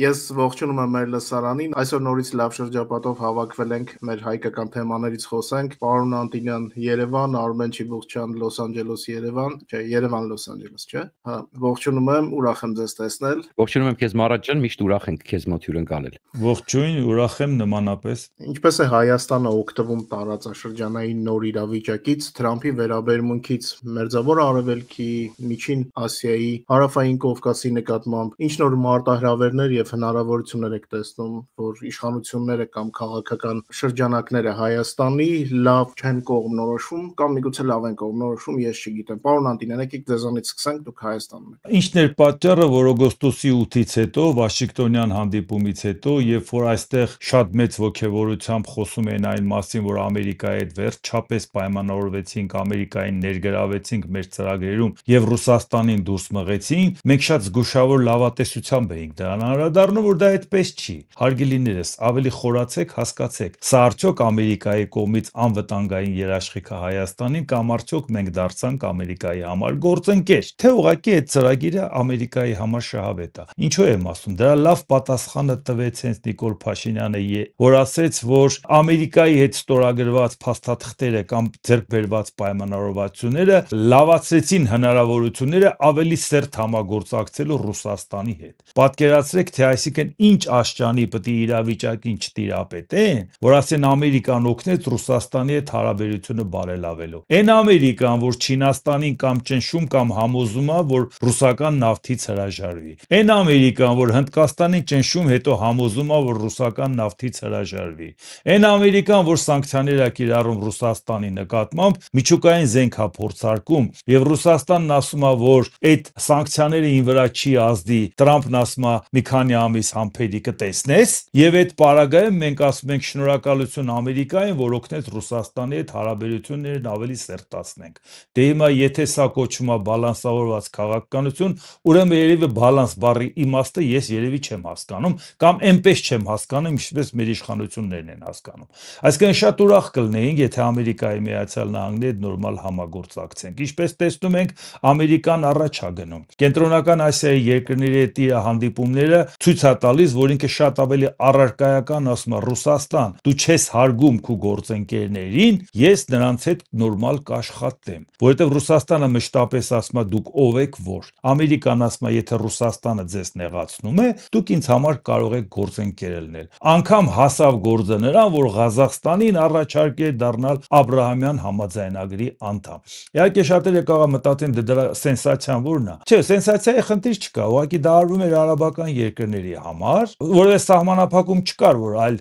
Ես ողջունում եմ մեր լսարանին։ Այսօր նորից լավ շրջապատով հավաքվել ենք մեր հայկական թեմաներից խոսենք։ Պարոն Անտինյան Երևան, Արմեն Չիբուխչյան Լոս Անջելես Երևան, չէ, Երևան Լոս Անջելես, չէ։ Հա, ողջունում եմ, ուրախ եմ ձեզ տեսնել։ Ողջունում եմ քեզ Մարատ ջան, միշտ ուրախ ենք քեզ մոտ հյուրընկալել։ Ողջույն, ուրախ եմ նմանապես։ Ինչպես է Հայաստանը օգտվում տարածաշրջանային նոր իրավիճակից, Թրամփի վերաբերմունքից Մերձավոր Արևելքի, Միջին Ասիայի, Հարավային Կովկասի նկատմամբ, ինչ նոր մարտահրավերներ եւ հնարավորություններ եք տեսնում, որ իշխանությունները կամ քաղաքական շրջանակները Հայաստանի լավ չեն կողմնորոշում կամ միգուցե լավ են կողմնորոշում, ես չգիտեմ։ Պարոն Անտինյան, եկեք ձեզանից սկսենք, դուք Հայաստանում եք։ Ինչն էր պատճառը, որ օգոստոսի 8-ից հետո, Վաշինգտոնյան հանդիպումից հետո, երբ որ այստեղ շատ մեծ ոգևորությամբ խոսում են այն մասին, որ Ամերիկայի հետ վերջապես պայմանավորվեցինք, Ամերիկային ներգրավեցինք մեր ծրագրերում եւ Ռուսաստանին դուրս մղեցինք, մենք շատ զգուշավոր լավատեսությամբ էինք դրան անդրադառնում, որ դա այդպես չի։ Հարգելիներս, ավելի խորացեք, հասկացեք, սա արդյոք Ամերիկայի կողմից անվտանգային երաշխիք է Հայաստանին կամ արդյոք մենք դարձանք Ամերիկայի համար գործընկեր, թե ուղղակի այդ ծրագիրը Ամերիկայի համար շահավետ է։ Ինչու եմ ասում, դրա լավ պատասխանը տվեց հենց Նիկոլ Փաշինյանը, որ ասեց, որ Ամերիկայի հետ ստորագրված փաստաթղթերը կամ ձեռք բերված պայմանավորվածությունները լավացրեցին հնարավորությունները ավելի սերտ համագործակցելու Ռուսաստանի հետ։ Պատկերացրեք, թե այսինքն ինչ աշճանի պետք է իրավիճակին չտիրապետեն, որ ասեն Ամերիկան օգնեց Ռուսաստանի հետ հարաբերությունը բարելավելու։ Այն Ամերիկան, որ Չինաստանին կամ ճնշում կամ համոզում է, որ ռուսական նավթից հրաժարվի։ Այն Ամերիկան, որ Հնդկաստանին ճնշում, հետո համոզում է, որ ռուսական նավթից հրաժարվի։ Այն Ամերիկան, որ սանկցիաներ է կիրառում Ռուսաստանի նկատմամբ, միջուկային զենք է փորձարկում, եւ Ռուսաստանն ասում է, որ այդ սանկցիաները ին վրա չի ազդի, Տրամփն ասում է մի քանի ամիս համբերի կտեսնես, եւ այդ պարագայում մենք ասում ենք շնորհակալություն Ամերիկային, որ օգնեց Ռուսաստանի հետ հարաբերություններն ավելի սերտացնենք։ Դե հիմա եթե սա կոչվում է բալանսավորված քաղաքականություն, ուրեմն երևի բալանս բառի իմաստը ես երևի չեմ հասկանում, կամ այնպես չեմ հասկանում, ինչպես մեր իշխանություններն են հասկանում։ Այսինքն շատ ուրախ կլինեինք, եթե Ամերիկայի Միացյալ Նահանգների հետ նորմալ համագործակցենք։ Ինչպես տեսնում ենք, Ամերիկան առաջ է գնում։ Կենտրոնական Ասիայի երկրների հետ իր հանդիպումները ցույց է տալիս, որ ինքը շատ ավելի առարկայական ասում է Ռուսաստան, դու չես հարգում քո գործընկերներին, ես նրանց հետ նորմալ կաշխատեմ, որովհետև Ռուսաստանը մշտապես ասում է դուք ով եք որ։ Ամերիկան ասում է եթե Ռուսաստանը ձեզ նեղացնում է, դուք ինձ համար կարող եք գործընկեր լինել։ Անկամ հասավ գործը նրան, որ Ղազախստանին առաջարկել դառնալ Աբրահամյան համաձայնագրի անդամ։ Իհարկե շատերը կարող մտածեն դրա սենսացիան որն է։ Չէ, սենսացիայի խնդիր չկա, ուղղակի դա արվում էր արաբական երկրների համար, որովհետև սահմանափակում չկար, որ այլ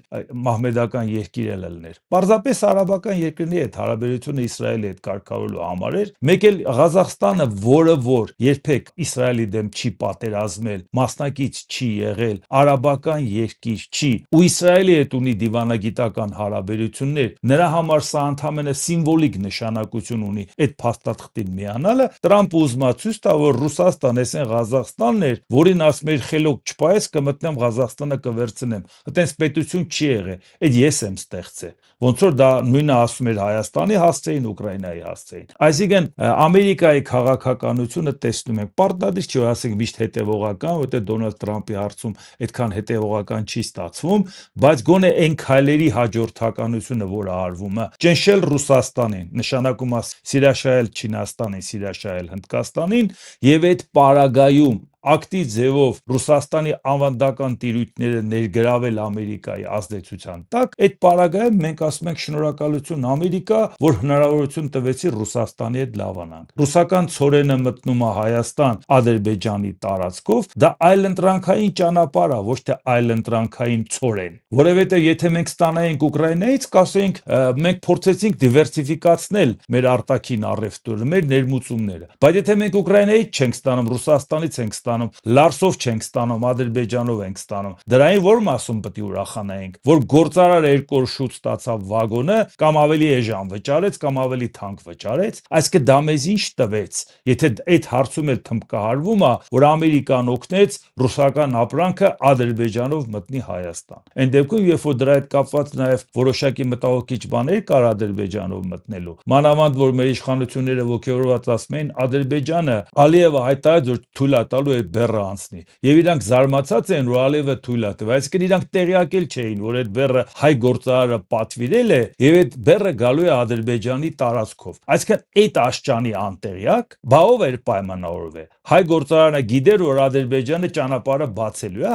մահմեդական երկիր էլ լիներ։ Պարզապես արաբական երկրների հետ հարաբերությունը Իսրայելի հետ կարգավորելու համար էր, մեկ էլ Ղազախստանը, որը որ երբեք Իսրայելի դեմ չի պատերազմել, մասնակից չի եղել, արաբական երկիր չի, ու Իսրայելի հետ ունի դիվանագիտական հարաբերություններ, նրա համար սա ընդհանրապես սիմվոլիկ նշանակություն ունի այդ փաստաթղթին միանալը։ Տրամփը ուզում է ցույց տա, որ Ռուսաստան այսեն Ղազախստանն էր, որին ասում էր խելոք չպայես կմտնեմ Ղազախստանը կվերցնեմ։ Այդպես պետություն չի եղել, այդ ես եմ ստեղծել։ Ոնց որ դա նույնը ասում էր Հայաստանի հասցեին, Ուկրաինայի հասցեին։ Այսինքն Ամերիկայի քաղաքականությունը տեսնում ենք, պարտադիր չի որ ասենք միշտ հետևողական, որտեղ Դոնալդ Տրամփի հարցում այդքան հետևողական չի ստացվում, բայց գոնե այն քայլերի հաջորդականությունը, որը արվում է, ճնշել Ռուսաստանին, նշանակում է սիրաշահել Չինաստանին, սիրաշահել Հնդկաստանին, եւ այդ պարագայում ակտիվ ձևով Ռուսաստանի ավանդական տիրույթները ներգրավել Ամերիկայի ազդեցության տակ, այդ պարագայում մենք ասում ենք շնորհակալություն Ամերիկա, որ հնարավորություն տվեցի Ռուսաստանի հետ լավանանք։ Ռուսական ցորենը մտնում է Հայաստան, Ադրբեջանի տարածքով, դա այլընտրանքային ճանապարհ է, ոչ թե այլընտրանքային ցորեն, որովհետև եթե մենք ստանայինք Ուկրաինայից, կասեինք մենք փորձեցինք դիվերսիֆիկացնել մեր արտաքին առևտուրը, մեր ներմուծումները, բայց եթե մենք Ուկրաինայից չենք ստանում, Ռուսաստանից ենք ստանում, Լարսով չենք ստանում, Ադրբեջանով ենք ստանում, դրային որ մասում պետք է ուրախանայինք, որ գործարարը 2 օր շուտ ստացավ վագոնը, կամ ավելի էժան վճարեց, կամ ավելի թանկ վճարեց, այսինքն դա մեզ ինչ տվեց, եթե այդ հարցում էլ թմբկահարվում է, որ Ամերիկան օգնեց ռուսական ապրանքը Ադրբեջանով մտնի Հայաստան։ Այն դեպքում, երբ որ դրա հետ կապված նաև որոշակի մտահոգիչ բաներ կար Ադրբեջանով մտնելու, մանավանդ որ մեր իշխանությունները ոգևորված ասում էին Ադրբեջանը Ալիևը հայտարարեց, որ թույլ է տալու այդ բեռը անցնի։ Եվ իրանք զարմացած են, որ Ալիևը թույլ է տվել, այսինքն իրանք տեղյակել չէին, որ այդ բեռը հայ գործարարը պատվիրել է եւ այդ բեռը գալու է Ադրբեջանի տարածքով։ Այսինքն այդ աշճանի անտեղյակ, բա ով էր պայմանավորվել։ Հայ գործարարը գիտեր, որ Ադրբեջանը ճանապարհը բացելու է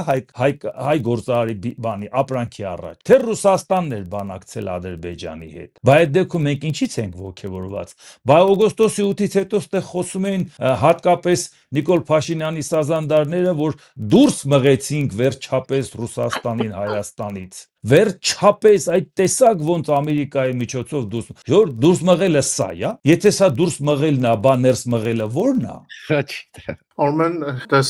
հայ գործարարի բանի ապրանքի առաջ։ Թե Ռուսաստանն էր բանակցել Ադրբեջանի հետ։ Բայց այդ դեպքում մենք ինչից ենք ոգևորված։ Բայց օգոստոսի 8-ից հետո ստեղ խոսում էին հատկապես Նիկոլ Փաշինյանի սազանդարները, որ դուրս մղեցինք վերջապես Ռուսաստանին Հայաստանից։ Վերջապես այդ տեսակ ոնց Ամերիկայի միջոցով դուրս մղելը սա է։ Եթե սա դուրս մղելն է, բա ներս մղելը ո՞րն է։ Արմեն, դες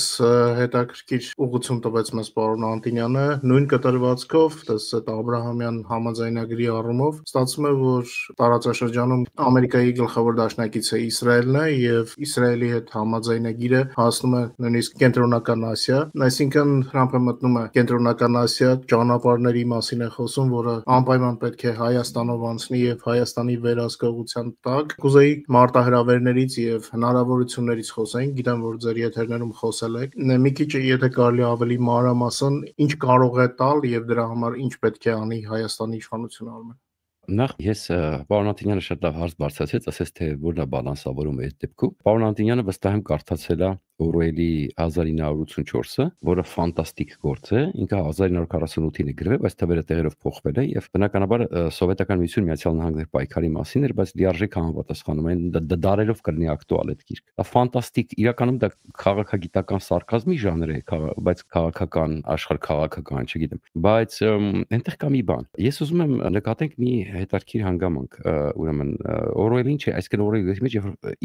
հետաքրքիր ուղղություն տվեց մեզ պարոն Անտինյանը, նույն կտրվածքով, դες այդ Աբրահամյան համաձայնագրի առումով, ստացվում է, որ տարածաշրջանում Ամերիկայի գլխավոր դաշնակիցը Իսրայելն է եւ Իսրայելի հետ համաձայնագիրը հասնում է նույնիսկ Կենտրոնական Ասիա, այսինքն Թրամփը մտնում է Կենտրոնական Ասիա, ճանապարհների մասին է խոսում, որը անպայման պետք է Հայաստանով անցնի եւ Հայաստանի վերահսկողության տակ։ Կուզեի մարտահրավերներից եւ հնարավորություններից խոսենք, գիտեմ, որ եթերներում խոսել եք, մի քիչ եթե կարելի ավելի մանրամասն ինչ կարող է տալ եւ դրա համար ինչ պետք է անի Հայաստանի իշխանությունը Արմեն։ Նախ ես պարոն Անտինյանը շատ լավ հարց բարձրացրեց, ասես թե որն է բալանսավորումը այդ դեպքում։ Պարոն Անտինյանը վստահ եմ կարդացել է Օրուելի 1984-ը, որը ֆանտաստիկ գործ է, ինքը 1948-ին է գրվել, բայց թվերը տեղերով փոխվել է եւ բնականաբար Սովետական Միություն Միացյալ Նահանգներ պայքարի մասին էր, բայց լիարժեք համապատասխանում են դարերով կրնի ակտուալ այդ գիրք։ Դա ֆանտաստիկ, իրականում դա քաղաքագիտական սարկազմի ժանր է, բայց քաղաքական, աշխարհքաղաքական, չգիտեմ, բայց այնտեղ կա մի բան։ Ես ուզում եմ նկատենք մի հետաքրքիր հանգամանք, ուրեմն Օրուելին չէ, այսինքն Օրուելի մեջ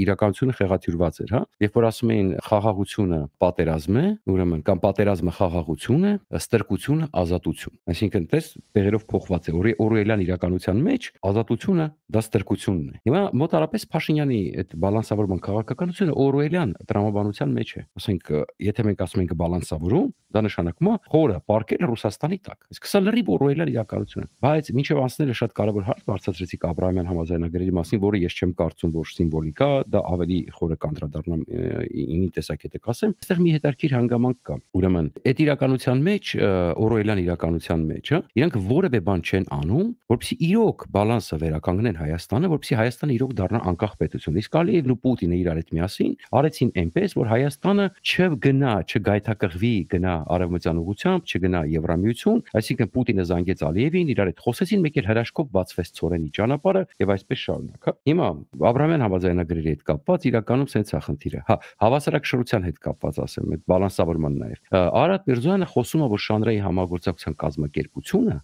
իրականությունը խեղաթյուրված էր, հա, երբ որ ասում էին խաղաղությունը պատերազմ է, ուրեմն կամ պատերազմը խաղաղություն է, ստրկությունը ազատություն։ Այսինքն դες տեղերով փոխված է Օրուելյան իրականության մեջ ազատությունը դա ստրկությունն է։ Հիմա մոտարապես Փաշինյանի այդ բալանսավորման քաղաքականությունը Օրուելյան տրամաբանության մեջ է։ Ասենք, եթե մենք ասում ենք բալանսավորում, դա նշանակում է խորը պարկել Ռուսաստանի տակ։ Իսկ սա լրիվ Օրուելյան իրականություն է։ Բայց մինչև անցնելը շատ կարևոր հարց բարձրացրեցիք Աբրահամյան համաձայնագրերի մասին, որը ես չեմ կարծում, որ սիմվոլիկ է, դա ավելի խորը կանդրադառնամ ինի տեսակետը կասեմ, այստեղ մի հետաքրքիր հանգամանք կա։ Ուրեմն, այդ իրականության մեջ, Օրուելյան իրականության մեջ, իրանք որևէ բան չեն անում, որպեսզի իրոք բալանսը վերականգնեն Հայաստանը, որպեսզի Հայաստանը իրոք դառնա անկախ պետություն։ Իսկ Ալիևն ու Պուտինը իրար հետ միասին արեցին այնպես, որ Հայաստանը չգնա, չգայթակղվի, գնա արևմտյան ուղությամբ, չգնա Եվրամիություն, այսինքն Պուտինը զանգեց Ալիևին, իրար հետ խոսեցին, մեկ էլ հրաշքով բացվեց ծորենի ճանապարհը եւ այսպես շարունակ։ Հիմա Աբրահամյան համաձայնագրերի հետ կապված իրականում սենց է խնդիրը։ Հա, հավասարակշռության հետ կապված ասեմ, այդ բալանսավորման նաև։ Արադ Միրզոյանը խոսում է, որ Շանհայի համագործակցության կազմակերպությունը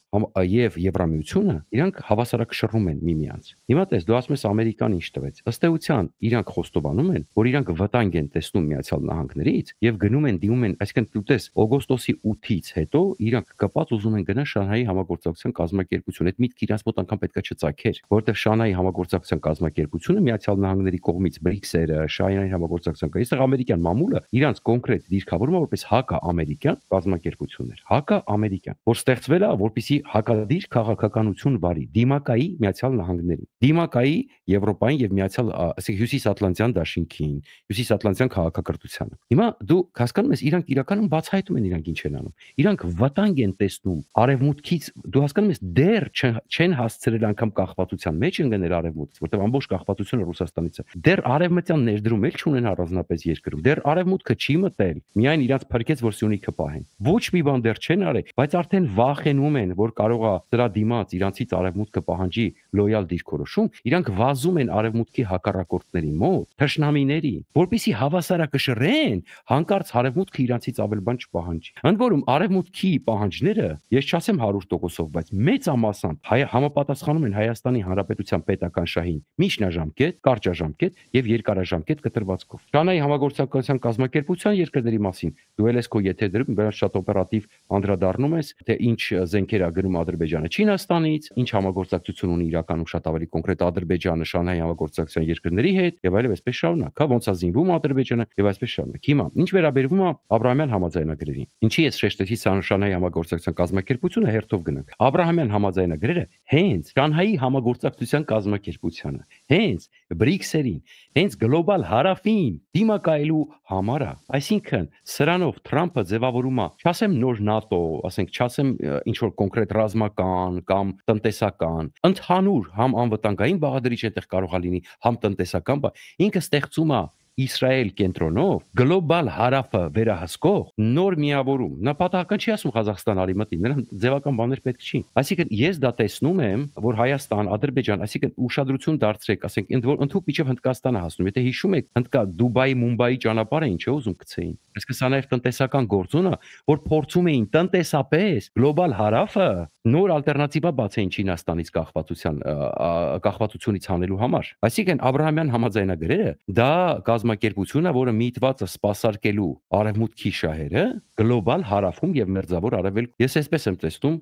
եւ Եվրամիությունը իրանք հավասարակշռում են միմյանց։ Հիմա տես, դու ասում ես Ամերիկան ինչ տվեց։ Ըստ էության իրանք խոստովանում են, որ իրանք վտանգ են տեսնում Միացյալ Նահանգներից եւ գնում են դիմում են, այսինքն դու տես օգոստոսի 8-ից հետո իրանք կպած ուզում են գնալ Շանհայի համագործակցության կազմակերպություն։ Այդ միտքը իրանք մոտ անգամ պետքա չծագեր, որովհետեւ Շանհայի համագործակցության կազմակերպությունը Միացյալ Նահանգների կողմից BRICS-երը, Շանհայի համագործակցության այստեղ ամերիկյան մամուլը իրանց կոնկրետ դիրքավորում է որպես հակաամերիկյան կազմակերպություններ, հակաամերիկյան, որ ստեղծվել է որպեսզի հակադիր քաղաքականություն վարի դիմակայի Միացյալ Նահանգներին, դիմակայի Եվրոպային եւ Միացյալ, ասենք Հյուսիսատլանտյան դաշինքին, Հյուսիսատլանտյան քաղաքակրթությանը։ Հիմա դու հասկանում ես, իրանք իրականում բացահայտում են իրանք ինչ են անում։ Իրանք վտանգ են տեսնում արևմուտքից, դու հասկանում ես, դեռ չեն հասցրել անգամ կախվածության մեջ ընկնել արևմուտքից, որտեղ ամբողջ կախվածությունը Ռուսաստանից է։ Դեռ արևմտյան ներդրում էլ չունեն առանձնապես երկրում։ Դեռ արևմուտքը չի մտել, միայն իրանք փրկեց, որ Սյունիքը պահեն։ Ոչ մի բան դեռ չեն արել, բայց արդեն վախենում են, որ կարող է դրա դիմաց իրանցից արևմուտքը պահանջի լոյալ դիրքորոշում, իրանք վազում են արևմուտքի հակառակորդների մոտ, թշնամիների, որպեսզի հավասարակշռեն, հանկարծ արևմուտքը իրանցից ավել բան չպահանջի։ Ընդ որում արևմուտքի պահանջները, ես չասեմ 100%, բայց մեծամասամբ համապատասխանում են Հայաստանի Հանրապետության պետական շահին միջնաժամկետ, կարճաժամկետ եւ երկարաժամկետ կտրվածքով։ Շանհայի համագործակցության կազմակերպության երկրների մասին դու ել ես քո եթերում բերած շատ օպերատիվ անդրադառնում ես, թե ինչ զենքեր է գնում Ադրբեջանը Չինաստանից, ինչ համագործակցություն ունի իր իրականում շատ ավելի կոնկրետ Ադրբեջանը Շանհայի համագործակցության երկրների հետ եւ այլն այսպես շարունակ, հա, ոնց է զինվում Ադրբեջանը եւ այսպես շարունակ։ Հիմա ինչ վերաբերվում է Աբրահամյան համաձայնագրերին, ինչի ես շեշտեցի Շանհայի համագործակցության կազմակերպությունը հերթով գնանք։ Աբրահամյան համաձայնագրերը հենց Շանհայի համագործակցության կազմակերպությանը, հենց BRICS-երին, հենց գլոբալ հարավին դիմակայելու համար է։ Այսինքն սրանով Թրամփը ձևավորում է, չասեմ նոր ՆԱՏՕ, ասենք, չասեմ ինչ որ կոնկրետ ռազմական կամ տնտեսական, ընդհանուր համ անվտանգային բաղադրիչ այդտեղ կարող է լինի, համ տնտեսական, ինքը ստեղծում է Իսրայել կենտրոնով գլոբալ հարավը վերահսկող նոր միավորում։ Նպատակը չի ասում Ղազախստան արի մտի, նրան ձևական բաներ պետք չի։ Այսինքն ես դա տեսնում եմ, որ Հայաստան, Ադրբեջան, այսինքն ուշադրություն դարձրեք, ասենք, ընդ որ ընդհանուր միջև Հնդկաստանը հասնում։ Եթե հիշում եք, Հնդկա Դուբայի, Մումբայի ճանապարհը ինչ է ուզում գցեին։ Այսինքն սա նաև տնտեսական գործոն է, որ փորձում էին տնտեսապես գլոբալ հարավը նոր ալտերնատիվա բացեին Չինաստանից կախվածությունից հանելու համար։ Այսինքն Աբրահամյան համաձայնագրերը դա կազմակերպությունը, որը միտված է սպասարկելու արևմուտքի շահերը գլոբալ հարավում եւ մերձավոր արևելք։ Ես այսպես եմ տեսնում,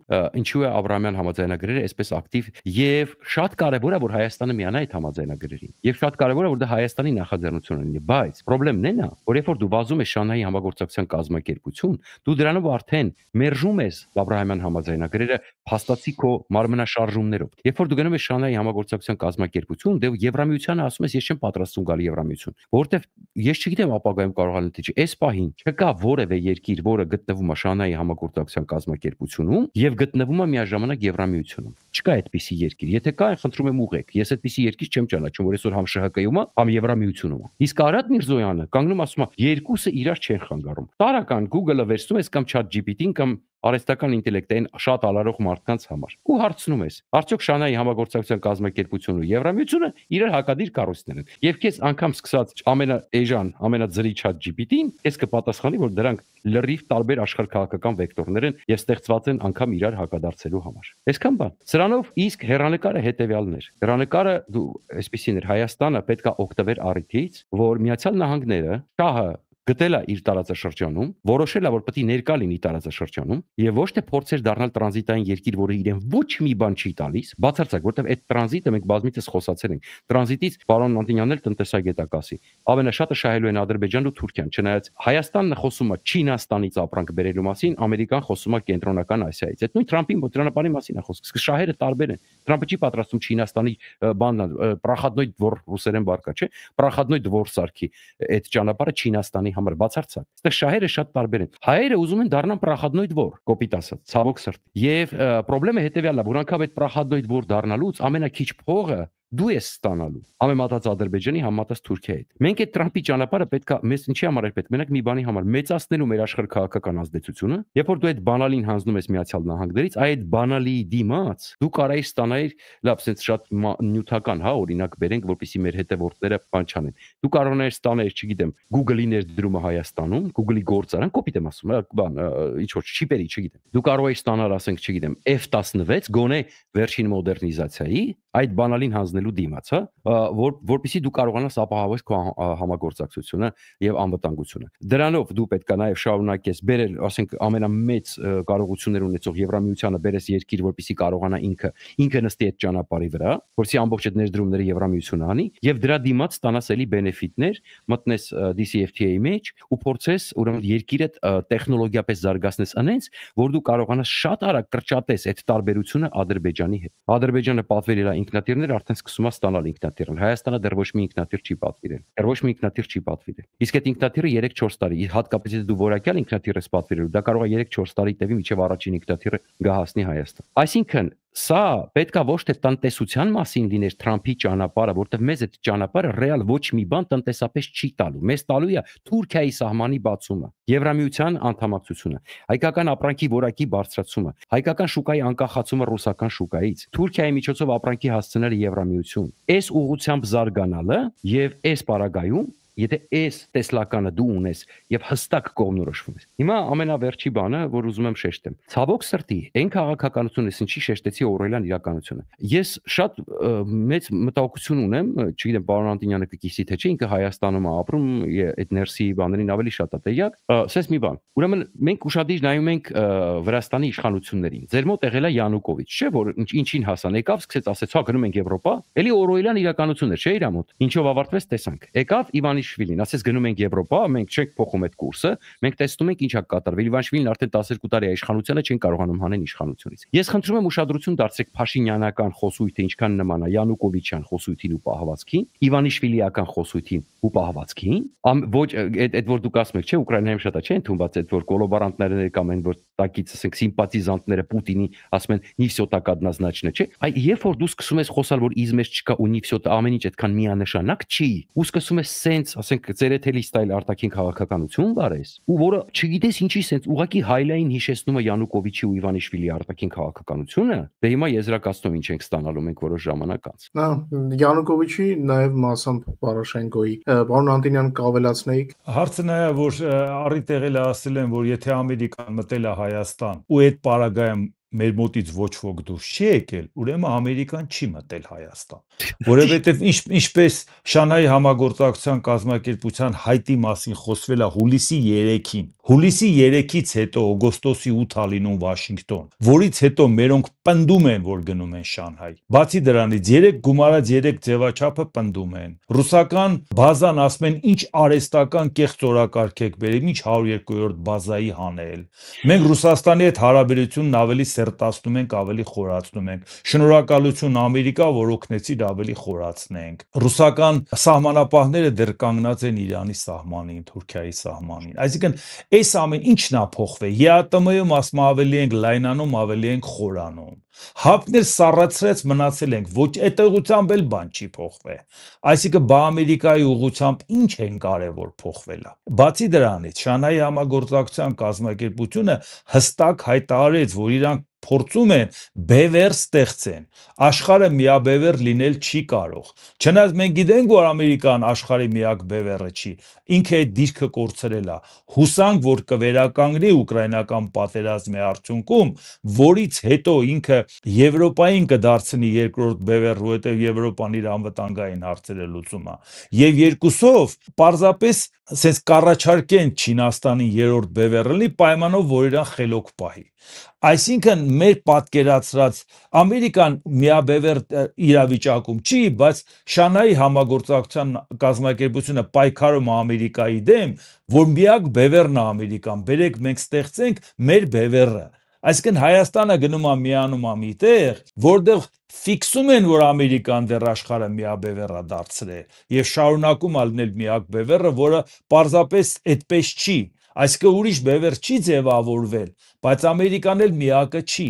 ինչու է Աբրահամյան համաձայնագրերը այսպես ակտիվ եւ շատ կարեւոր է, որ Հայաստանը միանա այդ համաձայնագրերին։ Եւ շատ կարեւոր է, որ դա Հայաստանի նախաձեռնությունն է, բայց խնդրեմն է նա, որ երբ որ դու վազում ես Շանհայի համագործակցության կազմակերպություն, դու դրանով արդեն մերժում ես Աբրահամյան համաձայնագրերը փաստացի քո մարմնաշարժումներով։ Երբ որ դու գնում ես Շանհայի համագործակցության կազմակերպություն, դե Եվրամիությանը ասում ես ես չեմ պատրաստվում գալ Եվրամիություն, որովհետև ես չգիտեմ ապագայում կարող է թե չի։ Այս պահին չկա որևէ երկիր, որը գտնվում է Շանհայի համագործակցության կազմակերպությունում եւ գտնվում է միաժամանակ Եվրամիությունում։ Չկա այդպիսի երկիր։ Եթե կա, խնդրում եմ ուղղեք։ Ես այդպիսի երկիր չեմ ճանաչում, որ այսօր համ ՇՀԿ-ում է, համ Եվրամիությունում է։ Իսկ Արադ Միրզոյանը կանգնում ասում է, երկուսը իրար չեն խանգարում։ Տարական Google-ը վերցնում ես կամ ChatGPT-ին կամ արհեստական ինտելեկտային շատ ալարող մարդկանց համար։ Ու հարցնում ես. արդյոք Շանհայի համագործակցության կազմակերպությունը ու Եվրամիությունը իրար հակադիր կառույցներ են։ Եվ քեզ անգամ սկսած ամենաէժան, ամենաձրի ChatGPT-ին, քեզ կպատասխանի, որ դրանք լրիվ տարբեր աշխարհքաղաքական վեկտորներ են եւ ստեղծված են անգամ իրար հակադարձելու համար։ Այսքան բան։ Սրանով իսկ հեռանկարը հետեւյալն էր։ Հեռանկարը դու այսպեսին էր, Հայաստանը պետքա օգտվեր առիթից, որ Միացյալ Նահանգները շահը գտել է իր տարածաշրջանում, որոշել է, որ պետք է ներկա լինի տարածաշրջանում եւ ոչ թե փորձեր դառնալ տրանզիտային երկիր, որը իրեն ոչ մի բան չի տալիս, բացարձակ, որտեղ այդ տրանզիտը մենք բազմիցս խոսացել ենք։ Տրանզիտից պարոն Անտոնյանն էլ տնտեսագետ է կասի։ Ամենաշատը շահելու են Ադրբեջանն ու Թուրքիան, չնայած Հայաստանն խոսում է Չինաստանից ապրանք բերելու մասին, Ամերիկան խոսում է Կենտրոնական Ասիայից։ Այդ նույն Թրամփի մոտրանապարի մասին է խոսքը։ Իսկ շահերը տարբեր են։ Թրամփը չի պատրաստում Չինաստանի բանն, պրախադնոյ դվոր ռուսերեն բարկա, չէ՞։ Պրախադնոյ դվոր սարքի այդ ճանապարհը Չինաստանի համար բացարձակ։ Այստեղ շահերը շատ տարբեր են։ Հայերը ուզում են դառնան պրախադնոյ դվոր, կոպիտ ասած, ցավոք սրտի։ Եվ խնդրեմը հետեւյալն է, որ անկավ այդ պրախադնոյ դվոր դառնալուց ամենակիչ փողը դու ես ստանալու։ Համեմատած Ադրբեջանի, համեմատած Թուրքիայի հետ։ Մենք այդ Թրամփի ճանապարհը պետքա մեզ ինչի համար է պետք։ Մենակ մի բանի համար մեծացնելու մեր աշխարհքաղաքական ազդեցությունը, երբ որ դու այդ բանալին հանձնում ես Միացյալ Նահանգներից, այդ բանալի դիմաց դու կարայիր ստանայիր, լավ, sense շատ նյութական, հա, օրինակ բերենք, որպեսզի մեր հետևորդները բան չանեն։ Դու կարողանայիր ստանայիր, չգիտեմ, Google-ի ներդրումը Հայաստանում, Google-ի գործարան, կոպիտ եմ ասում, բան, ինչ որ չիպերի, չգիտեմ։ Դու կարող ես ստանալ, ասենք, չգիտեմ, F16 գոնե վերջին մոդեռնիզացիայի այդ բանալին հանձնելու դիմաց, հա, որպեսզի դու կարողանաս ապահովել քո համագործակցությունը եւ անվտանգությունը։ Դրանով դու պետք է նաեւ շարունակես բերել, ասենք, ամենամեծ կարողություններ ունեցող Եվրամիությանը բերես երկիր, որպեսզի կարողանա ինքը նստի այդ ճանապարհի վրա, որպեսզի ամբողջ այդ ներդրումները Եվրամիությունը անի եւ դրա դիմաց ստանաս էլի բենեֆիտներ, մտնես DCFTA-ի մեջ ու փորձես ուրեմն երկիրը տեխնոլոգիապես զարգացնես անենց, որ դու կարողանաս շատ արագ կրճատես այդ տարբերությունը Ադրբեջանի հետ։ Ադրբեջանը պատվերել է ինքնաթիռներ, արդեն սկսում է ստանալ ինքնաթիռներ։ Հայաստանը դեռ ոչ մի ինքնաթիռ չի պատվիրել։ Դեռ ոչ մի ինքնաթիռ չի պատվիրել։ Իսկ այդ ինքնաթիռը 3-4 տարի, հատկապես եթե դու որակյալ ինքնաթիռ ես պատվիրել, դա կարող է 3-4 տարի տևի, մինչև առաջին ինքնաթիռը գահասնի Հայաստան։ Այսինքն սա պետքա ոչ թե տնտեսության մասին լիներ Թրամփի ճանապարհը, որտեղ մեզ այդ ճանապարհը ռեալ ոչ մի բան տնտեսապես չի տալու։ Մեզ տալու է Թուրքիայի սահմանի բացումը, Եվրամիության անդամակցությունը, հայկական ապրանքի որակի բարձրացումը, հայկական շուկայի անկախացումը ռուսական շուկայից, Թուրքիայի միջոցով ապրանքի հասցնելը Եվրամիություն։ Այս ուղղությամբ զարգանալը եւ այս պարագայում Եթե այս տեսլականը դու ունես եւ հստակ կողմնորոշվում ես։ Հիմա ամենավերջի բանը, որ ուզում եմ շեշտեմ։ Ցավոք սրտի, այն քաղաքականությունը, ինչի շեշտեցի օրելյան իրականությունը։ Ես շատ մեծ մտահոգություն ունեմ, չգիտեմ, պարոն Անտոնյանը կկիսի թե չէ, ինքը Հայաստանում է ապրում, այդ ներսի բաներին ավելի շատ է տեղյակ։ Սենց մի բան։ Ուրեմն մենք ուշադիր նայում ենք Վրաստանի իշխանություններին։ Ձեր մոտ եղել է Յանուկովիչ, չէ՞, որ ինչին հասան, եկավ, սկսեց ասեց, հա գնում ենք Եվրոպա, էլի օրոյլյան իրականություն էր, չէ՞ իր մոտ։ Ինչով ավարտվեց, տեսանք։ Եկավ Իվանիշվիլին, ասեց գնում ենք Եվրոպա, մենք չենք փոխում այդ կուրսը, մենք տեսնում ենք ինչ է կատարվել։ Իվանիշվիլին արդեն 12 տարի է իշխանությանը, չեն կարողանում հանեն իշխանությունից։ Ես խնդրում եմ ուշադրություն դարձրեք Փաշինյանական խոսույթը ինչքան նման է Յանուկովիչյան խոսույթին ու պահվածքին, Իվանիշվիլիական խոսույթին ու պահվածքին, ոչ այդ որ դուք ասում եք, չէ, Ուկրաինայում շատ է, չէ, ընդունված այդ որ կոլաբորանտները կամ այն որ տակից ասենք սիմպաթիզանտները Պուտինի ասում են «не всё так однозначно», չէ։ Այ երբ որ դու սկսում ես խոսալ, որ իզմեջ չկա ու «не всё» ամեն ինչ այդքան միանշանակ չի, ու սկսում ես սենց, ասենք ծերեթելի ստայլ արտաքին քաղաքականություն վարես, ու որը չգիտես ինչի սենց ուղակի հայլային հիշեցնում է Յանուկովիչի ու Իվանիշվիլի արտաքին քաղաքականությունը, դե հիմա եզրակացնում ինչ ենք ստանալու մենք որոշ ժամանակ անց։ Յանուկովիչի նաև մասամբ Պորոշենկոյի պարոն Անտոնյան կավելացնեիք։ Հարցը նա է, որ առիթ եղել է ասել են, որ եթե Ամերիկան մտել է Հայաստան ու այդ պարագայում մեր մոտից ոչ ոք դուրս չի եկել, ուրեմն Ամերիկան չի մտել Հայաստան։ Որովհետև ինչպես Շանհայի համագործակցության կազմակերպության հայտի մասին խոսվել է հուլիսի 3-ին, հուլիսի 3-ից հետո օգոստոսի 8-ը լինում Վաշինգտոն, որից հետո մերոնք պնդում են, որ գնում են Շանհայ։ Բացի դրանից 3 գումարած 3 ձևաչափը պնդում են։ Ռուսական բազան ասում են ինչ արհեստական կեղծ օրակարգ եք բերել, ինչ 102-րդ բազայի հանել։ Մենք Ռուսաստանի հետ հարաբերությունն ավելի սերտացնում ենք, ավելի խորացնում ենք։ Շնորհակալություն Ամերիկա, որ օգնեցիր ավելի խորացնենք։ Ռուսական սահմանապահները դեռ կանգնած են Իրանի սահմանին, Թուրքիայի սահմանին։ Այսինքն այս ամեն ինչն է փոխվել։ ԵԱՏՄ-ում ասում ավելի ենք լայնանում, ավելի ենք խորանում։ Հապներ սառացրած մնացել ենք, ոչ այդ ուղղությամբ էլ բան չի փոխվել։ Այսինքն բա Ամերիկայի ուղղությամբ ինչ են կարևոր փոխվել է։ Բացի դրանից, Շանհայի համագործակցության կազմակերպությունը հստակ հայտարարեց, որ իրանք փորձում են բևեր ստեղծեն։ Աշխարհը միաբևեր լինել չի կարող։ Չնայած մենք գիտենք, որ Ամերիկան աշխարհի միակ բևերը չի, ինքը այդ դիրքը կորցրել է։ Հուսանք, որ կվերականգնի ուկրաինական պատերազմի արդյունքում, որից հետո ինքը Եվրոպային կդարձնի երկրորդ բևեր, որովհետև Եվրոպան իր անվտանգային հարցերը լուծում է։ Եվ երկուսով պարզապես ասես կառաջարկեն Չինաստանին երրորդ բևերը լինի պայմանով, որ իրան խելոք պահի։ Այսինքն մեր պատկերացրած Ամերիկան միաբևեր իրավիճակում չի, բայց Շանհայի համագործակցության կազմակերպությունը պայքարում է Ամերիկայի դեմ, որ միակ բևերն է Ամերիկան, բերեք մենք ստեղծենք մեր բևերը։ Այսինքն Հայաստանը գնում է միանում է միտեղ, որտեղ ֆիքսում են, որ Ամերիկան դեռ աշխարհը միաբևեռ է դարձրել եւ շարունակում է լինել միակ բևեռը, որը պարզապես այդպես չի։ Այսինքն ուրիշ բևեռ չի ձևավորվել, բայց Ամերիկան էլ միակը չի։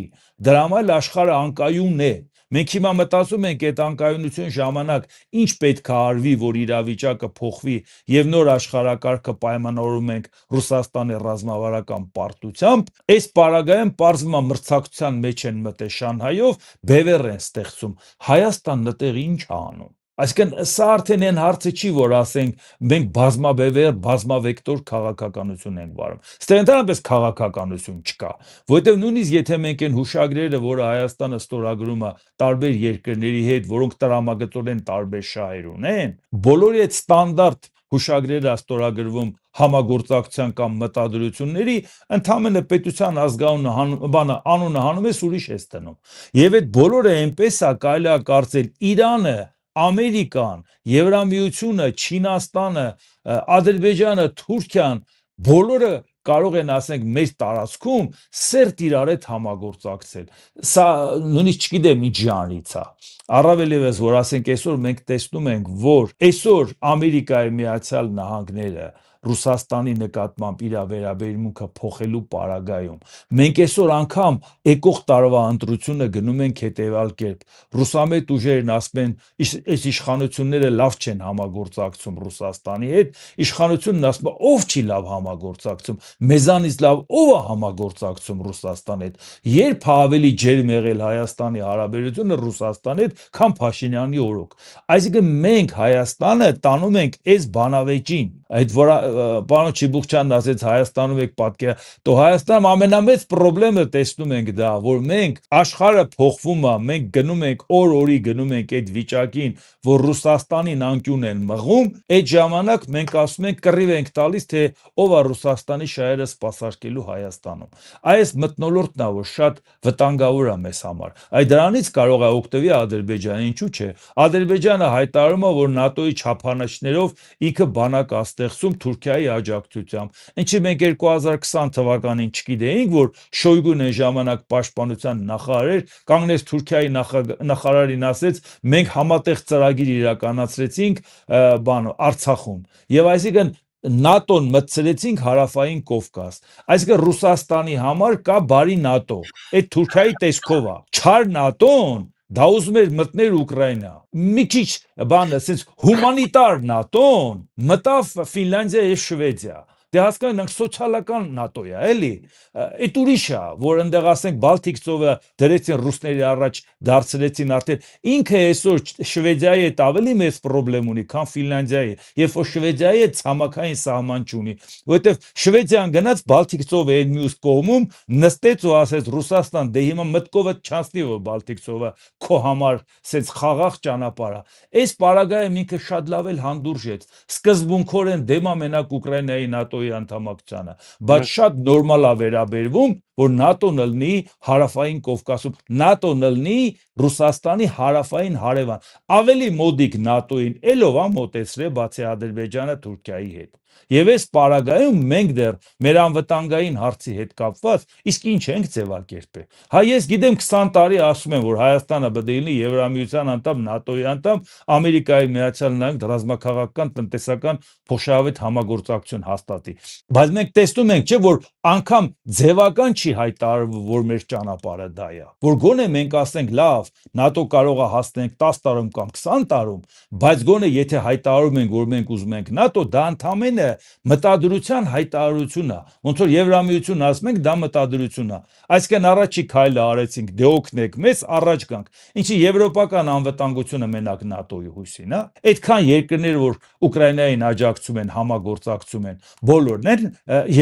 Դրա համար աշխարհը անկայուն է։ Մենք հիմա մտածում ենք այդ անկայունության ժամանակ ինչ պետք է արվի, որ իրավիճակը փոխվի եւ նոր աշխարհակարգը պայմանավորում ենք Ռուսաստանի ռազմավարական պարտությամբ, այս պարագայում պարզվում է մրցակցության մեջ են մտել Շանհայով, բևեռ են ստեղծում։ Հայաստանն այդտեղ ինչ է անում։ Այսինքն սա արդեն այն հարցը չի, որ ասենք մենք բազմաբևեր, բազմավեկտոր քաղաքականություն ենք վարում։ Ստեղ ընդհանրապես քաղաքականություն չկա, որովհետև նույնիսկ եթե մենք այն հուշագրերը, որը Հայաստանը ստորագրում է տարբեր երկրների հետ, որոնք տրամագծորեն տարբեր շահեր ունեն, բոլորի այդ ստանդարտ հուշագրերը ստորագրվում համագործակցության կամ մտադրությունների, ընդհանրապես պետության ազգանունը բանը անունը հանում ես ուրիշ ես տնում։ Եվ այդ բոլորը այնպես է կարելի է կարծել Իրանը, Ամերիկան, Եվրամիությունը, Չինաստանը, Ադրբեջանը, Թուրքիան, բոլորը կարող են ասենք մեր տարածքում սերտ իրար հետ համագործակցել։ Սա նույնիսկ չգիտեմ ինչ ժանրից է։ Առավել եւս որ ասենք այսօր մենք տեսնում ենք, որ այսօր Ամերիկայի Միացյալ Նահանգները Ռուսաստանի նկատմամբ իր վերաբերմունքը փոխելու պարագայում։ Մենք այսօր անգամ եկող տարվա ընտրությունը գնում ենք հետևյալ կերպ։ Ռուսամետ ուժերն ասում են, այս իշխանությունները լավ չեն համագործակցում Ռուսաստանի հետ, իշխանությունն ասում է, ով չի լավ համագործակցում, մեզանից լավ ով է համագործակցում Ռուսաստանի հետ։ Երբ ավելի ջերմ եղել Հայաստանի հարաբերությունը Ռուսաստանի հետ, քան Փաշինյանի օրոք։ Այսինքն մենք Հայաստանը տանում ենք այս բանավեճին, այդ որ պարոն Չիբուխչյանն ասեց Հայաստանում եք պատկեր, то Հայաստանում ամենամեծ խնդիրը տեսնում ենք դա, որ մենք աշխարհը փոխվում է, մենք գնում ենք օր-օրի գնում ենք այդ վիճակին, որ Ռուսաստանին անկյուն են մղում, այդ ժամանակ մենք ասում ենք կռիվ ենք տալիս, թե ով է Ռուսաստանի շահերը սպասարկելու Հայաստանում։ Այս մթնոլորտն է, որ շատ վտանգավոր է մեզ համար։ Այդ դրանից կարող է օգտվի Ադրբեջանը, ինչու՞ չէ։ Ադրբեջանը հայտարարում է, որ ՆԱՏՕ-ի չափանիշներով ինքը բանակ է ստեղծում Թուրքիայի աջակցությամբ։ Ինչի մենք 2020 թվականին չգիտեինք, որ Շոյգուն այն ժամանակ պաշտպանության նախարար էր, կանգնեց Թուրքիայի նախարարին ասեց, մենք համատեղ ծրագիր իրականացրեցինք Արցախում։ Եվ այսինքն ՆԱՏՕ-ն մտցրեցինք հարավային Կովկաս։ Այսինքն Ռուսաստանի համար կա բարի ՆԱՏՕ։ Այդ Թուրքիայի տեսքով է։ Չար ՆԱՏՕ-ն դա ուզում էր մտներ Ուկրաինա։ Մի քիչ բանը, ասես հումանիտար ՆԱՏՕ-ն մտավ Ֆինլանդիա եւ Շվեդիա։ Դե հասկանանք, նրանք սոցիալական ՆԱՏՕ է, էլի։ Այդ ուրիշ է, որ այնտեղ ասենք Բալտիկ ծովը դրեցին ռուսների առաջ, դարձրեցին արդեն։ Ինքը այսօր Շվեդիայի հետ ավելի մեծ խնդրեմ ունի, քան Ֆինլանդիայի, երբ որ Շվեդիայի հետ ցամաքային սահման չունի, որովհետև Շվեդիան գնաց Բալտիկ ծովը այն մյուս կողմում, նստեց ու ասեց Ռուսաստան, դե հիմա մտքովդ չանցնի, որ Բալտիկ ծովը քո համար ասեց խաղաղ ճանապարհ է։ Այս պարագայում ինքը շատ լավ էլ հանդուրժեց։ Սկզբունքորեն դեմ է մենակ Ուկրաինայի ՆԱՏՕ-ի անդամակցությանը, բայց շատ նորմալ է վերաբերվում, որ ՆԱՏՕ-ն լինի հարավային Կովկասում, ՆԱՏՕ-ն լինի Ռուսաստանի հարավային հարևան, ավելի մոդիկ ՆԱՏՕ-ին, ելով է մոտեցրել բացի Ադրբեջանը Թուրքիայի հետ։ Եվ այս պարագայում մենք դեռ մեր անվտանգային հարցի հետ կապված իսկ ինչ ենք ձևակերպել։ Հա ես գիտեմ 20 տարի ասում են, որ Հայաստանը պետք է լինի Եվրամիության անդամ, ՆԱՏՕ-ի անդամ, Ամերիկայի Միացյալ Նահանգներ ռազմաքաղաքական, տնտեսական փոխշահավետ համագործակցություն հաստատի։ Բայց մենք տեսնում ենք, չէ, որ անգամ ձևական չի հայտարարվում, որ մեր ճանապարհը դա է։ Որ գոնե մենք ասենք, լավ, ՆԱՏՕ կարող է հասնենք 10 տարում կամ 20 տարում, բայց գոնե եթե հայտարարում ենք, որ մենք ուզում ենք ՆԱՏՕ, դա ընդամենը մտադրության հայտարարություն է, ոնց որ Եվրամիություն ասում ենք, դա մտադրություն է։ Այսինքն առաջի քայլը արեցինք, դե օգնեք մեզ, առաջ գանք։ Ինչի եվրոպական անվտանգությունը մենակ ՆԱՏՕ-ի հույսին է։ Այդքան երկրներ, որ Ուկրաինային աջակցում են, համագործակցում են, բոլորն են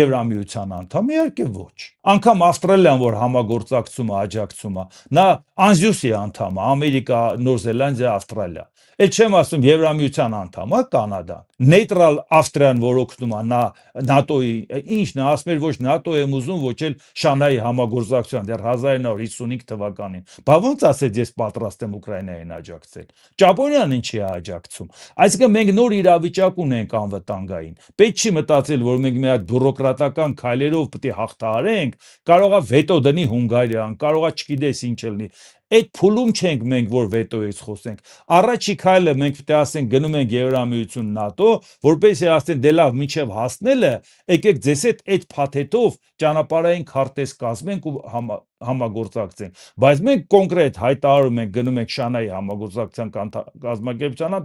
Եվրամիության անդամ, իհարկե ոչ։ Անկամ Ավստրալիան, որ համագործակցում է, աջակցում է, նա անզյուս է անդամ, Ամերիկա, Նոր Զելանդիա, Ավստրալիա։ Այդ չեմ ասում Եվրամիության անդամ է Կանադան։ Նեյտրալ Ավստրիան, որ օգնում է ՆԱՏՕ-ի, ինչ նա ասում էր, ոչ ՆԱՏՕ եմ ուզում, ոչ էլ Շանհայի համագործակցության, դեռ 1955 թվականին։ Բա ոնց ասեց ես պատրաստ եմ Ուկրաինային աջակցել։ Ճապոնիան ինչի է աջակցում։ Այսինքն մենք նոր իրավիճակ ունենք անվտանգային։ Պետք չի մտածել, որ մենք մի հատ բյուրոկրատական քայլերով պետք է հաղթահարենք, կարող է վետո դնի Հունգարիան, կարող է չգիտես ինչ լինի։ Այդ փուլում չենք մենք, որ վետոից խոսենք։ Առաջի քայլը մենք պետք է ասենք գնում ենք Եվրամիություն ՆԱՏՕ, որպեսզի ասեն դե լավ, միջև հասնելը, եկեք ձեզ այդ փաթեթով ճանապարհային քարտեզ կազմենք ու համագործակցենք։ Բայց մենք կոնկրետ հայտարարում ենք գնում ենք Շանհայի համագործակցության կազմակերպության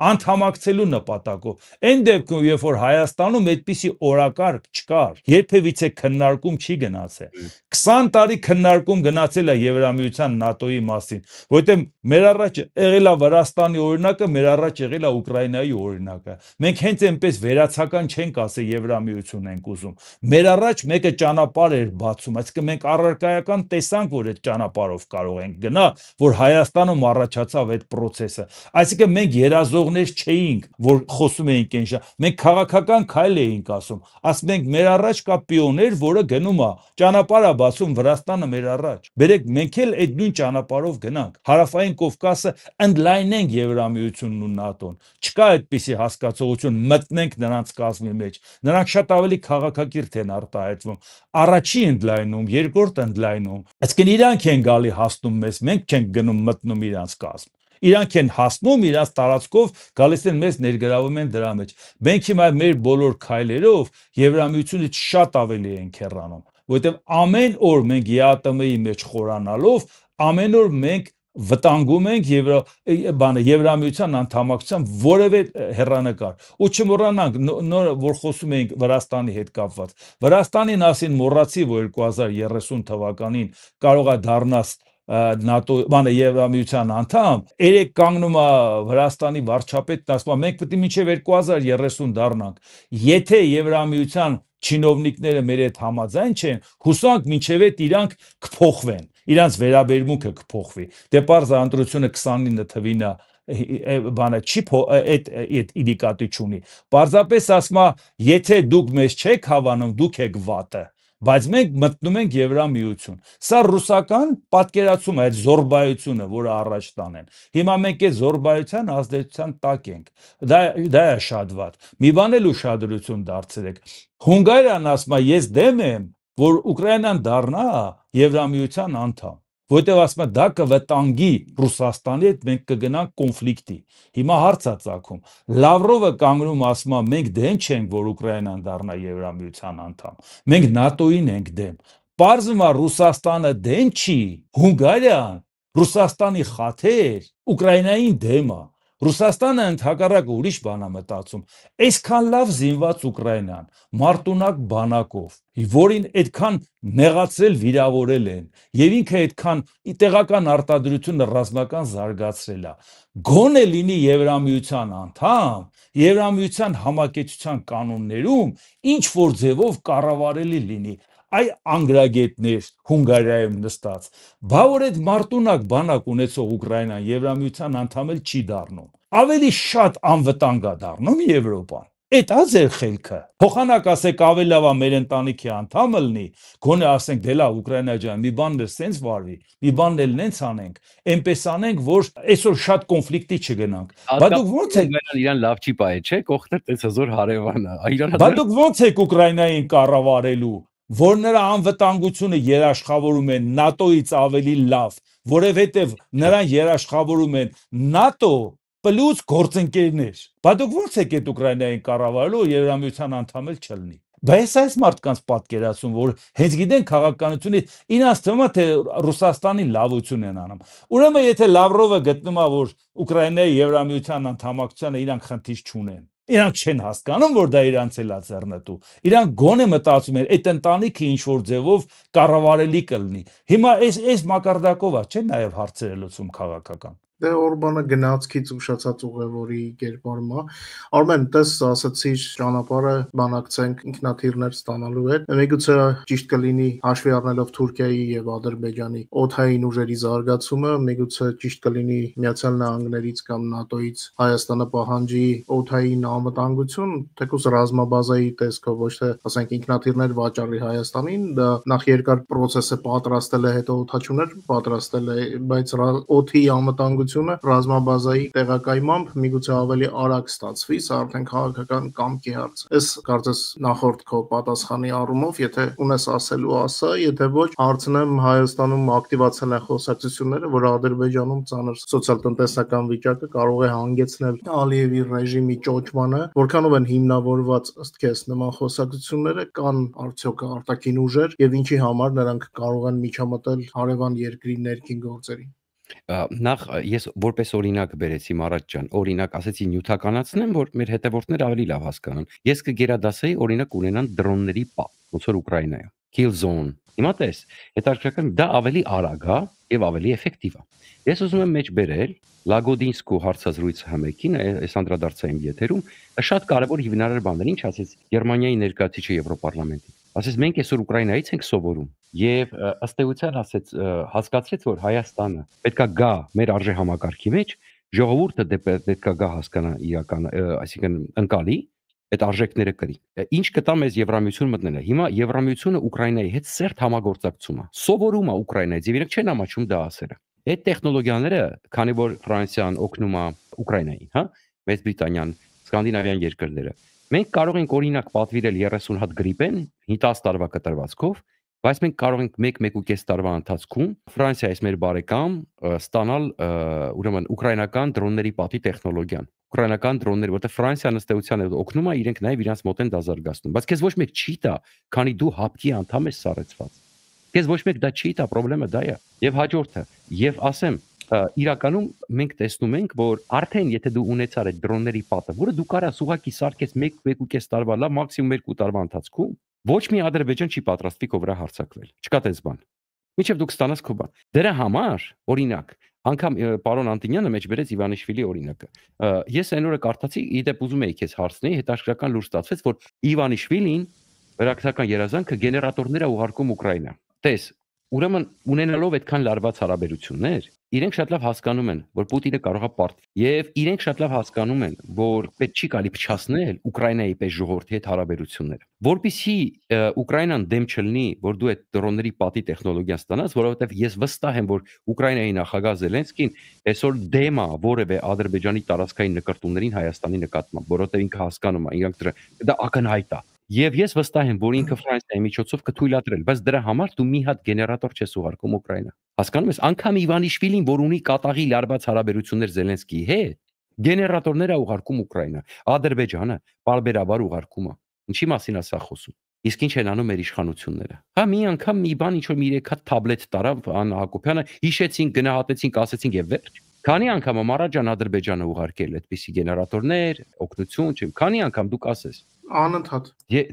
անդամակցելու նպատակով։ Այն դեպքում, երբ որ Հայաստանում այդպիսի օրակարգ չկար, երբևիցե քննարկում չի գնացել։ 20 տարի քննարկում գնացել է Եվրամիության ՆԱՏՕ-ի մասին, որովհետև մեր առաջ եղել է Վրաստանի օրինակը, մեր առաջ եղել է Ուկրաինայի օրինակը։ Մենք հենց այնպես վերացական չենք ասել Եվրամիություն ենք ուզում։ Մեր առաջ մեկը ճանապարհ էր բացում, այսինքն մենք առարկայական տեսանք, որ այդ ճանապարհով կարող ենք գնա, որ Հայաստանում առաջացավ այդ process-ը։ Այսինքն մենք երազողներ չէինք, որ խոսում էինք այն շա։ Մենք քաղաքական քայլ էինք ասում։ Ասում ենք մեր առաջ կա պիոներ, որը գնում է, ճանապարհ է բացում Վրաստանը մեր առաջ։ Բերեք մենք էլ այդ նույն ճանապարհով գնանք։ Հարավային Կովկասը ընդլայնենք Եվրամիությունն ու ՆԱՏՕ-ն։ Չկա այդպիսի հասկացողություն, մտնենք նրանց կազմի մեջ։ Նրանք շատ ավելի քաղաքակիրթ են արտահայտվում։ Առաջի ընդլայնում, երկրորդ ընդլայնում։ Այսինքն իրանք են գալի հասնում մեզ, մենք չենք գնում մտնում իրանց կազմ։ Իրանք են հասնում իրանց տարածքով գալիս են մեզ ներգրավում են դրա մեջ։ Մենք հիմա մեր բոլոր քայլերով Եվրամիությունից շատ ավելի ենք հեռանում, որովհետև ամեն օր մենք ԵԱՏՄ-ի մեջ խորանալով ամեն օր մենք վտանգում ենք Եվրամիության անդամակցության որևէ հեռանկար։ Ու չմոռանանք, նոր որ խոսում ենք Վրաստանի հետ կապված։ Վրաստանին ասին մոռացի, որ 2030 թվականին կարող է դառնաս ՆԱՏՕ, Եվրամիության անդամ, երեք կանգնում է Վրաստանի վարչապետն ասում է, մենք պետք է մինչև 2030 դառնանք։ Եթե Եվրամիության չինովնիկները մեր հետ համաձայն չեն, հուսանք մինչև այդ իրանք կփոխվեն, իրանց վերաբերմունքը կփոխվի։ Դե պարզ ընտրությունը 29 թվին բանը չի այդ իդիկատի չունի։ Պարզապես ասում է, եթե դուք մեզ չեք հավանում, դուք եք վատը, բայց մենք մտնում ենք Եվրամիություն։ Սա ռուսական պատկերացում է, այդ զորբայությունը, որը առաջ տանեն։ Հիմա մենք այդ զորբայության ազդեցության տակ ենք։ Դա է շատ վատ։ Մի բան էլ ուշադրություն դարձրեք։ Հունգարիան ասում է, ես դեմ եմ, որ Ուկրաինան դառնա Եվրամիության անդամ, որտեղ ասում է դա կվտանգի Ռուսաստանի հետ, մենք կգնանք կոնֆլիկտի։ Հիմա հարց է ծագում։ Լավրովը կանգնում ասում է, մենք դեմ չենք, որ Ուկրաինան դառնա Եվրամիության անդամ։ Մենք ՆԱՏՕ-ին ենք դեմ։ Պարզվում է Ռուսաստանը դեմ չի, Հունգարիան, Ռուսաստանի խաթեր Ուկրաինային դեմ է։ Ռուսաստանը ընդհակառակը ուրիշ բան է մտածում։ Այսքան լավ զինված Ուկրաինան, մարտունակ բանակով, որին այդքան նեղացրել, վիրավորել են, եւ ինքը այդքան տեղական արտադրությունը ռազմական զարգացրել է։ Գոնե լինի Եվրամիության անդամ, Եվրամիության համակեցության կանոններում ինչ որ ձևով կառավարելի լինի։ Այ անգրագետներ Հունգարիայում նստած, բա որ այդ մարտունակ բանակ ունեցող Ուկրաինան Եվրամիության անդամ էլ չի դառնում։ Ավելի շատ անվտանգ է դառնում Եվրոպան։ Այդ է ձեր խելքը։ Փոխանակ ասեք ավելի լավ է մեր ընտանիքի անդամը լինի, գոնե ասենք դե լավ Ուկրաինա ջան, մի բանն էլ սենց վարվի, մի բանն էլ նենց անենք, այնպես անենք, որ այսօր շատ կոնֆլիկտի չգնանք։ Բա դուք ո՞նց եք իրան լավ չի պահե, չէ՞, կողքներ տես հզոր հարևան է։ Բա դուք ո՞նց եք Ուկրաինային կառավարելու, որ նրա անվտանգությունը երաշխավորում են ՆԱՏՕ-ից ավելի լավ, որովհետև նրան երաշխավորում են ՆԱՏՕ պլյուս գործընկերներ։ Բա դուք ո՞նց եք այդ Ուկրաինային կառավարելու, Եվրամիության անդամ էլ չլինի։ Բայց այս մարդկանց պատկերացում, որ հենց գիտեն քաղաքականությունից, իրանց թվում է թե Ռուսաստանի լավություն են անում։ Ուրեմն եթե Լավրովը գտնում է, որ Ուկրաինայի Եվրամիության անդամակցությանը իրանք խնդիր չունեն, իրանք չեն հասկանում, որ դա իրանց էլ է ձեռնտու։ Իրանք գոնե մտածում են, այդ ընտանիքը ինչ որ ձևով կառավարելի կլինի։ Հիմա այս մակարդակով է, չէ՞, նաև հարցերը լուծում քաղաքական։ Դե Օրբանը գնացքից ուշացած ուղևորի կերպարում է։ Արմեն, տես ասացիր ճանապարհը բանակցենք ինքնաթիռներ ստանալու հետ։ Միգուցե ճիշտ կլինի հաշվի առնելով Թուրքիայի եւ Ադրբեջանի օդային ուժերի զարգացումը, միգուցե ճիշտ կլինի Միացյալ Նահանգներից կամ ՆԱՏՕ-ից Հայաստանը պահանջի օդային անվտանգություն, թեկուզ ռազմաբազայի տեսքով, ոչ թե ասենք ինքնաթիռներ վաճառի Հայաստանին, դա նախ երկար process է պատրաստել է, հետո օդաչուներ պատրաստել է, բայց օդի անվտանգությունը ռազմաբազայի տեղակայմամբ միգուցե ավելի արագ ստացվի, սա արդեն քաղաքական կամքի հարց։ Այս կարծես նախորդ քո պատասխանի առումով, եթե ունես ասելու ասա, եթե ոչ, հարցնեմ Հայաստանում ակտիվացել են խոսակցությունները, որ Ադրբեջանում ծանր սոցիալ-տնտեսական վիճակը կարող է հանգեցնել Ալիևի ռեժիմի ճոճմանը, որքանով են հիմնավորված ըստ քեզ նման խոսակցությունները, կան արդյոք արտաքին ուժեր եւ ինչի համար նրանք կարող են միջամտել հարևան երկրի ներքին գործերին։ Նախ ես որպես օրինակ բերեցի Մարատ ջան, օրինակ ասեցի նյութականացնեմ, որ մեր հետևորդները ավելի լավ հասկանան։ Ես կգերադասեի օրինակ ունենան դրոնների պա, ոնց որ Ուկրաինայում, kill zone։ Հիմա տես, հետաքրքրական դա ավելի արագ է եւ ավելի էֆեկտիվ է։ Ես ուզում եմ մեջ բերել Լագոդինսկու հարցազրույցը համեկին, այս անդրադարձային եթերում, շատ կարևոր հիմնարար բաներ, ինչ ասեց Գերմանիայի ներկայացուցիչը Եվրոպարլամենտի։ Ասես մենք այսօր Ուկրաինայից ենք սովորում եւ ըստ էության հասկացրեց, որ Հայաստանը պետքա գա մեր արժե համակարգի մեջ, ժողովուրդը պետքա գա հասկանա իրական, այսինքն ընկալի այդ արժեքները կրի։ Ինչ կտա մեզ Եվրամիություն մտնելը։ Հիմա Եվրամիությունը Ուկրաինայի հետ սերտ համագործակցում է։ Սովորում է Ուկրաինայից եւ իրենք չեն ամաչում դա ասելը։ Այդ տեխնոլոգիաները, քանի որ Ֆրանսիան օգնում է Ուկրաինային, հա, Մեծ Բրիտանիան, Սկանդինավյան երկրները, մենք կարող ենք օրինակ պատվիրել 30 հատ գրիպեն 10 տարվա կտրվածքով, բայց մենք կարող ենք 1-1.5 տարվա ընթացքում Ֆրանսիայից մեր բարեկամ ստանալ ուրեմն ուկրաինական դրոնների պատի տեխնոլոգիան։ Ուկրաինական դրոններ, որտեղ Ֆրանսիան ըստ էության օգնում է, իրենք նաև իրանց մոտ են դա զարգացնում։ Բայց քեզ ոչ մեկ չի տա, քանի դու հապկի անդամ ես սառեցված։ Քեզ ոչ մեկ դա չի տա, խնդրեմը դա է։ Եվ հաջորդը, եւ ասեմ, իրականում մենք տեսնում ենք, որ արդեն եթե դու ունեցար այդ դրոնների պատը, որը դու կարաս ուղակի սարքես 1-1.5 տարվա, լավ մաքսիմում 2 տարվա ընթացքում, ոչ մի Ադրբեջան չի պատրաստվի քո վրա հարձակվել։ Չկա տես բան։ Մինչև դուք ստանաս քո բան։ Դրա համար, օրինակ, անգամ պարոն Անտինյանը մեջ բերեց Իվանիշվիլի օրինակը։ Ես այն օրը կարդացի, իդեպ ուզում էի քեզ հարցնել, հետաքրքրական լուր ստացվեց, որ Իվանիշվիլին վերակցական երազանքը գեներատորներ է ուղարկում Ուկրաինա։ Տես, ուրեմն ունենալով այդքան լարված հարաբերություններ, իրենք շատ լավ հասկանում են, որ Պուտինը կարող է պարտվել, եւ իրենք շատ լավ հասկանում են, որ պետք չի կարելի փչացնել Ուկրաինայի պես ժողովրդի հետ հարաբերությունները։ Որպեսզի Ուկրաինան դեմ չլինի, որ դու այդ դրոնների պատի տեխնոլոգիան ստանաս, որովհետեւ ես վստահ եմ, որ Ուկրաինայի նախագահ Զելենսկին այսօր դեմ է որևէ Ադրբեջանի տարածքային նկարտումներին Հայաստանի նկատմամբ, որովհետեւ ինքը հասկանում է, իրանք դա ակնհայտ է։ Եվ ես վստահ եմ, որ ինքը Ֆրանսիայի միջոցով կթույլատրել, բայց դրա համար դու մի հատ գեներատոր չես ուղարկում Ուկրաինա։ Հասկանում ես, անգամ Իվանիշվիլին, որ ունի կատաղի լարված հարաբերություններ Զելենսկիի հետ, գեներատորներ է ուղարկում Ուկրաինա։ Ադրբեջանը պարբերաբար ուղարկում է։ Ինչի մասին է սա խոսում։ Իսկ ինչ են անում մեր իշխանությունները։ Հա մի անգամ մի բան ինչ որ մի 3 հատ թաբլետ տարավ Աննա Հակոբյանը, հիշեցին, գնահատեցին, ասեցին եւ վերջ։ Քանի անգամ Մարաջան Ադրբեջանը ուղարկել այդպիսի գեներատորներ, օգնություն, չեմ, քանի անգամ դուք ասես։ Անընդհատ։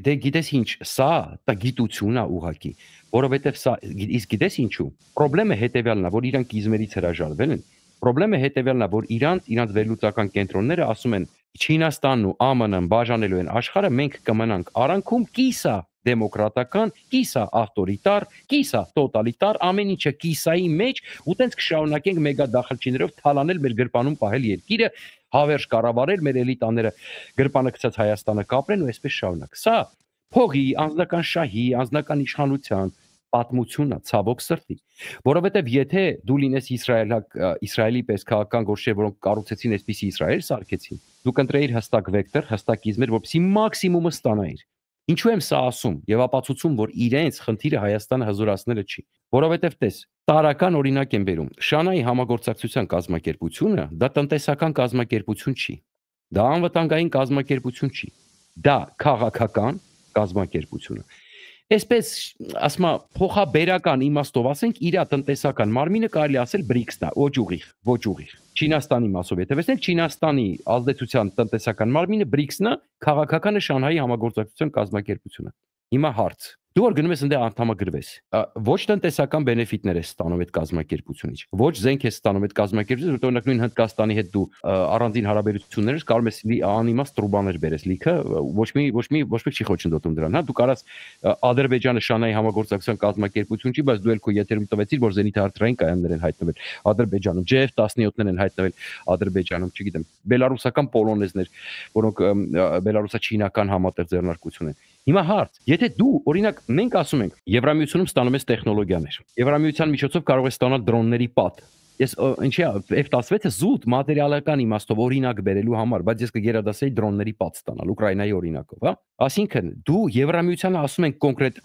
Դե գիտես ինչ, սա դա գիտություն է ուղակի, որովհետև սա իսկ գիտես ինչու։ Խնդրեմը հետեւյալն է, որ իրանք իզմերից հրաժարվել են։ Խնդրեմը հետեւյալն է, որ իրանց վերլուծական կենտրոնները ասում են Չինաստանն ու ԱՄՆ-ն բաժանելու են աշխարհը, մենք կմնանք արանքում կիսա դեմոկրատական, կիսա ավտորիտար, կիսա տոտալիտար, ամեն ինչը կիսայի մեջ, ու տենց կշարունակենք մեգադախլչիներով թալանել մեր գրպանում պահել երկիրը, հավերժ կառավարել, մեր էլիտաները գրպանը գցած Հայաստանը կապրեն ու այսպես շարունակ։ Սա փողի, անձնական շահի, անձնական իշխանության պատմությունն է, ցավոք սրտի, որովհետև եթե դու լինես Իսրայելի պես քաղաքական գորշեր, որոնք կառուցեցին այսպիսի Իսրայել սարքեցին, դու կընտրեիր հստակ վեկտոր, հստակ իզմեր, որպեսզի մաքսիմումը ստանայիր։ Ինչու եմ սա ասում եւ ապացուցում, որ իրենց խնդիրը Հայաստանը հզորացնելը չի, որովհետեւ տես, տարական օրինակ եմ բերում, Շանհայի համագործակցության կազմակերպությունը դա տնտեսական կազմակերպություն չի, դա անվտանգային կազմակերպություն չի, դա քաղաքական կազմակերպություն է։ Այսպես, ասма, փոխաբերական իմաստով ասենք, իր տնտեսական մարմինը կարելի ասել BRICS-ն է, ոչ ուղիղ։ Չինաստանի մասով եթե վերցնենք, Չինաստանի ազդեցության տնտեսական մարմինը BRICS-ն է, քաղաքականը Շանհայի համագործակցության կազմակերպությունը։ Հիմա հարց. դու որ գնում ես այնտեղ անդամագրվես, ոչ տնտեսական բենեֆիտներ ես ստանում այդ կազմակերպությունից, ոչ զենք ես ստանում այդ կազմակերպությունից, որտեղ օրինակ նույն Հնդկաստանի հետ դու առանձին հարաբերություններ ես, կարող ես անիմաստ տրուբաներ բերես լիքը, ոչ մեկ չի խոչընդոտում դրան, հա, դու կարաս Ադրբեջանը Շանհայի համագործակցության կազմակերպություն չի, բայց դու էլ քո եթերում տվեցիր, որ զենիթ հարթային կայաններ են հայտնվել Ադրբեջանում, JF-17-ներ են հայտնվել Ադրբեջանում, չգիտեմ, բելարուսական պոլոնեզներ, որոնք բելարուսա-չինական համատեղ ձեռնարկություն են։ Հիմա հարց, եթե դու, օրինակ, մենք ասում ենք, Եվրամիությունում ստանում ես տեխնոլոգիաներ, Եվրամիության միջոցով կարող ես ստանալ դրոնների պատ։ Ես ինչի F-16-ը զուտ մատերիալական իմաստով օրինակ բերելու համար, բայց ես կգերադասեի դրոնների պատ ստանալ Ուկրաինայի օրինակով, հա։ Այսինքն, դու Եվրամիությանը ասում ենք կոնկրետ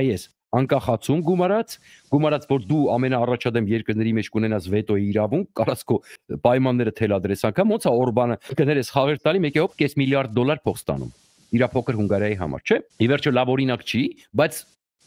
IS, անկախացում գումարած, որ դու ամենաառաջադեմ երկրների մեջ կունենաս վետոյի իրավունք, կարաս քո պայմանները թելադրես, անգամ ոնց է Օրբանը կներես խաղեր տալի, մեկի հոп $5 միլիարդ փող ստանում։ Իր փոքր Հունգարիայի համար, չէ՞։ Ի վերջո լավ օրինակ չի, բայց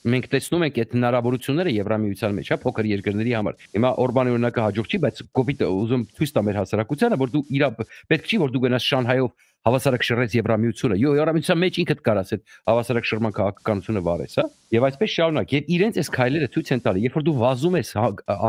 մենք տեսնում ենք այդ հնարավորությունները Եվրամիության մեջ, հա, փոքր երկրների համար։ Հիմա Օրբանի օրինակը հաջող չի, բայց կոպիտ ուզում ցույց տա մեր հասարակությանը, որ դու իրա պետք չի, որ դու գնաս Շանհայով հավասարակ շռես Եվրամիությունը։ Եվրամիության մեջ ինքդ կարաս այդ հավասարակ շռման քաղաքականությունը վարես, հա։ Եվ այսպես շարունակ, եւ իրենց այս քայլերը ցույց են տալի, երբ որ դու վազում ես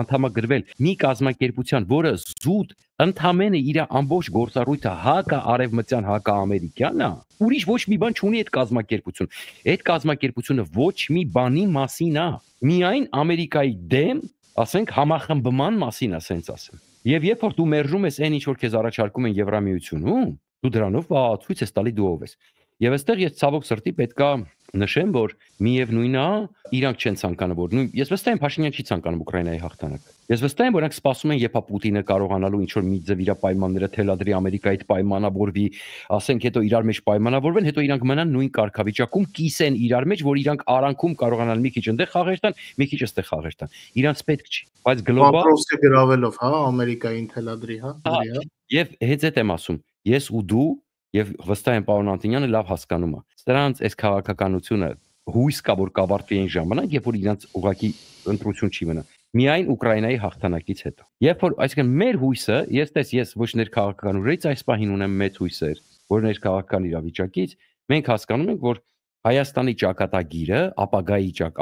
անդամագրվել մի կազմակերպության, որը զուտ ընդամենը իր ամբողջ գործառույթը հակա-արևմտյան, հակա-ամերիկյան է, ուրիշ ոչ մի բան չունի այդ կազմակերպություն։ Այդ կազմակերպությունը ոչ մի բանի մասին է, միայն Ամերիկայի դեմ, ասենք, համախմբման մասին է, ասենց ասեմ։ Եվ երբ որ դու մերժում ես այն ինչ որ քեզ առաջարկում են Եվրամիությունում, դու դրանով ցույց ես տալի դու ով ես։ Եվ այստեղ ես ցավոք սրտի պետքա նշեմ, որ միևնույնն է, իրանք չեն ցանկանում, որ ես վստահ եմ Փաշինյան չի ցանկանում Ուկրաինայի հաղթանակ։ Ես վստահ եմ, որ նրանք սպասում են, երբ Պուտինը կարողանալու ինչ որ մի ձև իր պայմանները թելադրի Ամերիկայի հետ պայմանավորվի, ասենք հետո իրար մեջ պայմանավորվեն, հետո իրանք մնան նույն կարգավիճակում, կիսեն իրար մեջ, որ իրանք արանքում կարողանան մի քիչ այնտեղ խաղեր տան, մի քիչ այստեղ խաղեր տան։ Իրանք պետք չի, բայց գլոբալ Պապրոսը գրավելով, հա, Ամերիկային թելադրի, հա։ Եվ հենց այդ եմ ասում, ես ու դու եւ վստահ եմ պարոն Անտոնյանը լավ հասկանում է։ Սրանց այս քաղաքականությունը հույս կա, որ կավարտվի այն ժամանակ, երբ որ իրանց ուղակի ընտրություն չի մնա։ Միայն Ուկրաինայի հաղթանակից հետո։ Երբ որ, այսինքն մեր հույսը, ես ոչ ներքաղաքական ուժերից այս պահին ունեմ մեծ հույսեր, որ ներքաղաքական իրավիճակից մենք հասկանում ենք, որ Հայաստանի ճակատագիրը,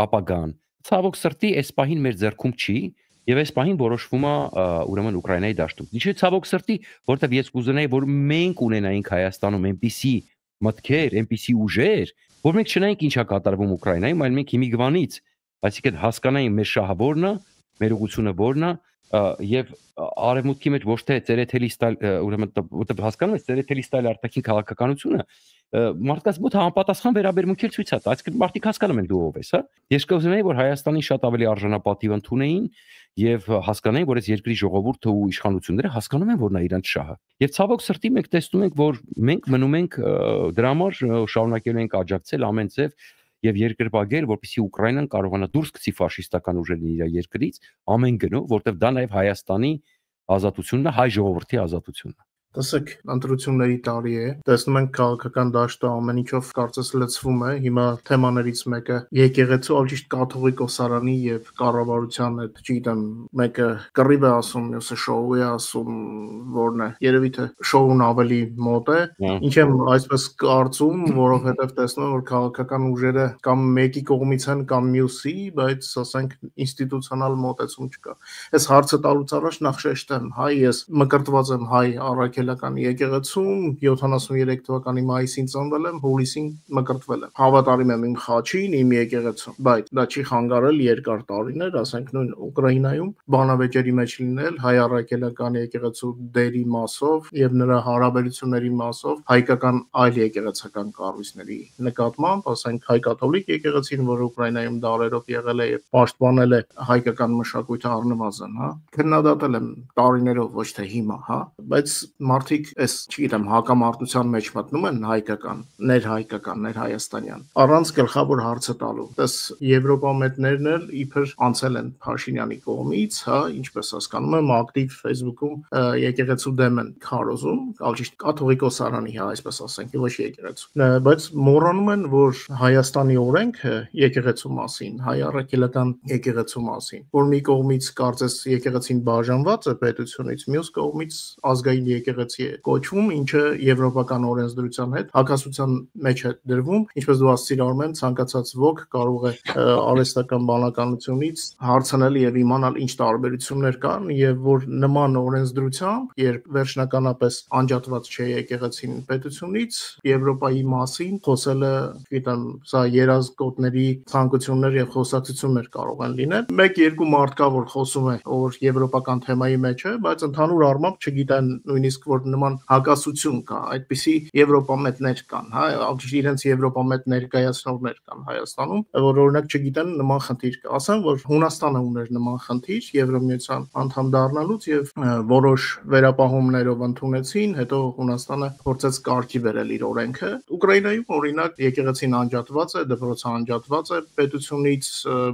ապագան, ցավոք սրտի այս պահին մեր ձեռքում չի, եւ այս պահին որոշվում է ուրեմն Ուկրաինայի դաշտում։ Ինչի ցավոք սրտի, որտեվ ես կուզենայի, որ մենք ունենայինք Հայաստանում այնպիսի մտքեր, այնպիսի ուժեր, որ մենք չնայենք ինչա կատարվում Ուկրաինայում, այլ մենք հիմիկվանից, այսինքն հասկանայինք մեր շահավորն է, մեր ուղղությունը որն է, եւ արևմուտքի մեջ ոչ թե ծերեթելի ստայլ, ուրեմն որտեվ հասկանում ես ծերեթելի ստայլ արտաքին քաղաքականությունը մարդկանց մոտ համապատասխան վերաբերմունքեր ցույց է տա, այսինքն մարդիկ հասկանում են դու ով ես, հա։ Ես կուզենայի, որ Հայաստանի շատ ավելի արժանապատիվ ընդունեին եւ հասկանային, որ այս երկրի ժողովուրդը ու իշխանությունները հասկանում են, որ նա իրանց շահը։ Եվ ցավոք սրտի մենք տեսնում ենք, որ մենք մնում ենք դրա համար շարունակելու ենք աջակցել ամեն ձև եւ երկրպագել, որպեսզի Ուկրաինան կարողանա դուրս գցի ֆաշիստական ուժերին իր երկրից ամեն գնով, որտեղ դա նաեւ Հայաստանի ազատությունն է, հայ ժողովրդի ազատությունն է։ Տեսեք, ընտրությունների տարի է, տեսնում ենք քաղաքական դաշտը ամեն ինչով կարծես լցվում է, հիմա թեմաներից մեկը եկեղեցու ալճիշտ կաթողիկոսարանի եւ կառավարության հետ, չգիտեմ, մեկը կռիվ է ասում, մյուսը շոու է ասում, որն է, երևի թե շոուն ավելի մոտ է, ինչ եմ այսպես կարծում, որովհետեւ տեսնում եմ, որ քաղաքական ուժերը կամ մեկի կողմից են կամ մյուսի, բայց ասենք ինստիտուցիոնալ մոտեցում չկա։ Այս հարցը տալուց առաջ նախ շեշտեմ, հայ ես մկրտված եմ հայ առաքելական եկեղեցում 73 թվականի մայիսին ծնվել եմ, հուլիսին մկրտվել եմ։ Հավատարիմ եմ իմ խաչին, իմ եկեղեցուն, բայց դա չի խանգարել երկար տարիներ, ասենք նույն Ուկրաինայում բանավեճերի մեջ լինել հայ առաքելական եկեղեցու դերի մասով եւ նրա հարաբերությունների մասով հայկական այլ եկեղեցական կառույցների նկատմամբ, ասենք հայ կաթոլիկ եկեղեցին, որը Ուկրաինայում դարերով եղել է եւ պաշտպանել է հայկական մշակույթը առնվազն, հա։ Քննադատել եմ տարիներով, ոչ թե հիմա, հա, բայց մարդիկ այս, չգիտեմ, հակամարտության մեջ մտնում են հայկական, ներհայաստանյան, առանց գլխավոր հարցը տալու։ Դες եվրոպամետներն էլ իբր անցել են Փաշինյանի կողմից, հա, ինչպես հասկանում եմ, ակտիվ Facebook-ում եկեղեցու դեմ են քարոզում, ալճիշտ կաթողիկոսարանի, հա, այսպես ասենք, ոչ եկեղեցու։ Բայց մոռանում են, որ Հայաստանի օրենքը եկեղեցու մասին, հայ առաքելական եկեղեցու մասին, որ մի կողմից կարծես եկեղեցին բաժանված է պետությունից, մյուս կողմից ազգային եկեղեցի է կոչվում, ինչը եվրոպական օրենսդրության հետ հակասության մեջ է դրվում, ինչպես դու ասացիր Արմեն, ցանկացած ոք կարող է արհեստական բանականությունից հարցնել եւ իմանալ ինչ տարբերություններ կան եւ որ նման օրենսդրությամբ, երբ վերջնականապես անջատված չէ եկեղեցին պետությունից, Եվրոպայի մասին խոսելը, գիտեմ, սա երազկոտների ցանկություններ եւ խոսակցություններ կարող են լինել։ Մեկ-երկու մարդ կա, որ խոսում է, որ եվրոպական թեմայի մեջ է, բայց ընդհանուր առմամբ չգիտեն նույնիսկ որ նման հակասություն կա, այդպիսի եվրոպամետներ կան, հա, իրենց եվրոպամետ ներկայացնողներ կան Հայաստանում, որ օրինակ չգիտեն նման խնդիր կա։ Ասեմ, որ Հունաստանը ուներ նման խնդիր Եվրոմիության անդամ դառնալուց եւ որոշ վերապահումներով ընդունեցին, հետո Հունաստանը փորձեց կարգի բերել իր օրենքը։ Ուկրաինայում օրինակ եկեղեցին անջատված է, դպրոցը անջատված է պետությունից,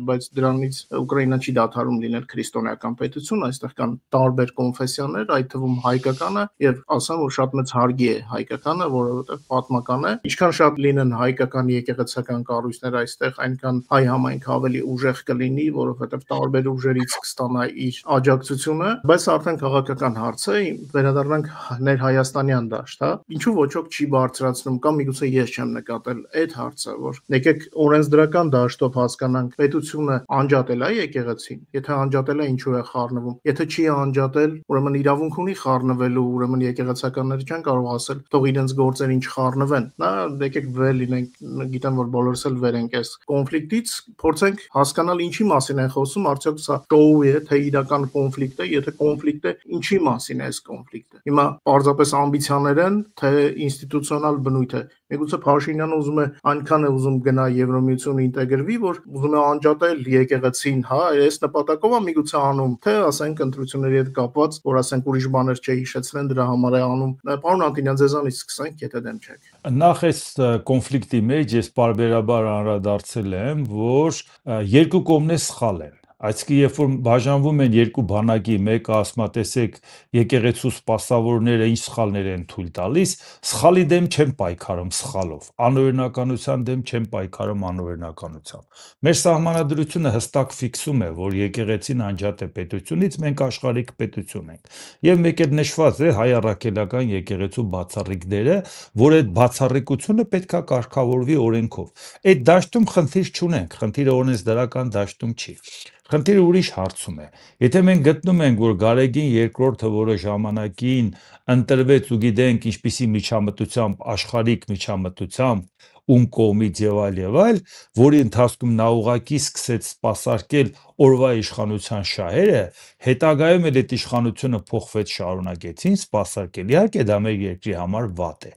բայց դրանից Ուկրաինան չի դադարում լինել քրիստոնեական պետություն, այստեղ կան տարբեր կոնֆեսիաներ, այդ թվում հայկականը եւ ասեմ որ շատ մեծ հարգի է հայկականը, որովհետեւ պատմական է։ Ինչքան շատ լինեն հայկական եկեղեցական կառույցներ այստեղ, այնքան հայ համայնք ավելի ուժեղ կլինի, որովհետեւ տարբեր ուժերից կստանա իր աջակցությունը, բայց արդեն քաղաքական հարց է, վերադառնանք ներհայաստանյան դաշտ, հա։ Ինչու ոչ ոք չի բարձրացնում կամ միգուցե ես չեմ նկատել այդ հարցը, որ եկեք օրենսդրական դաշտով հասկանանք պետությունը անջատել է եկեղեցին, եթե անջատել է ինչու է խառնվում, եթե չի անջատել, ուրեմն իրավունք ունի խառնվելու, ուրեմն ուրեմն եկեղեցականները չեն կարող ասել թող իրենց գործերին չխառնվեն։ Նա եկեք վեր լինենք, գիտեմ որ բոլորս էլ վեր ենք այս կոնֆլիկտից, փորձենք հասկանալ ինչի մասին են խոսում, արդյոք սա շոու է, թե իրական կոնֆլիկտ է, եթե կոնֆլիկտ է, ինչի մասին է այս կոնֆլիկտը։ Հիմա պարզապես ամբիցիաներ են, թե ինստիտուցիոնալ բնույթ է։ Միգուցե Փաշինյանը ուզում է այնքան է ուզում գնա Եվրոմիություն ինտեգրվի, որ ուզում է անջատել եկեղեցին, հա, այս նպատակով է միգուցե անում, թե ասենք ընտրությունների հետ կապված, որ ասենք ուրիշ բաներ չհիշեցնեն, դրա համար է անում։ Պարոն Անտոնյան, ձեզանից սկսենք, եթե դեմ չեք։ Նախ այս կոնֆլիկտի մեջ ես պարբերաբար անդրադարձել եմ, որ երկու կողմն սխալ են։ Այսինքն երբ որ բաժանվում են երկու բանակի, մեկը ասում է, տեսեք, եկեղեցու սպասավորները ինչ սխալներ են թույլ տալիս, սխալի դեմ չեմ պայքարում սխալով, անօրինականության դեմ չեմ պայքարում անօրինականությամբ։ Մեր սահմանադրությունը հստակ ֆիքսում է, որ եկեղեցին անջատ է պետությունից, մենք աշխարհիկ պետություն ենք։ Եվ մեկ էլ նշված է հայ առաքելական եկեղեցու բացառիկները, որ այդ բացառիկությունը պետքա կարգավորվի օրենքով։ Այդ դաշտում խնդիր չունենք, խնդիրը օրենսդրական դաշտում չի։ Խնդիրը ուրիշ հարցում է։ Եթե մենք գտնում ենք, որ Գարեգին II-ը, որը ժամանակին ընտրվեց ու գիտենք ինչպիսի միջամտությամբ, աշխարհիկ միջամտությամբ, ում կողմից եւ այլ, որի ընթացքում նա ուղակի սկսեց սպասարկել օրվա իշխանության շահերը, հետագայում էլ այդ իշխանությունը փոխվեց, շարունակեցին սպասարկել։ Իհարկե դա մեր երկրի համար վատ է,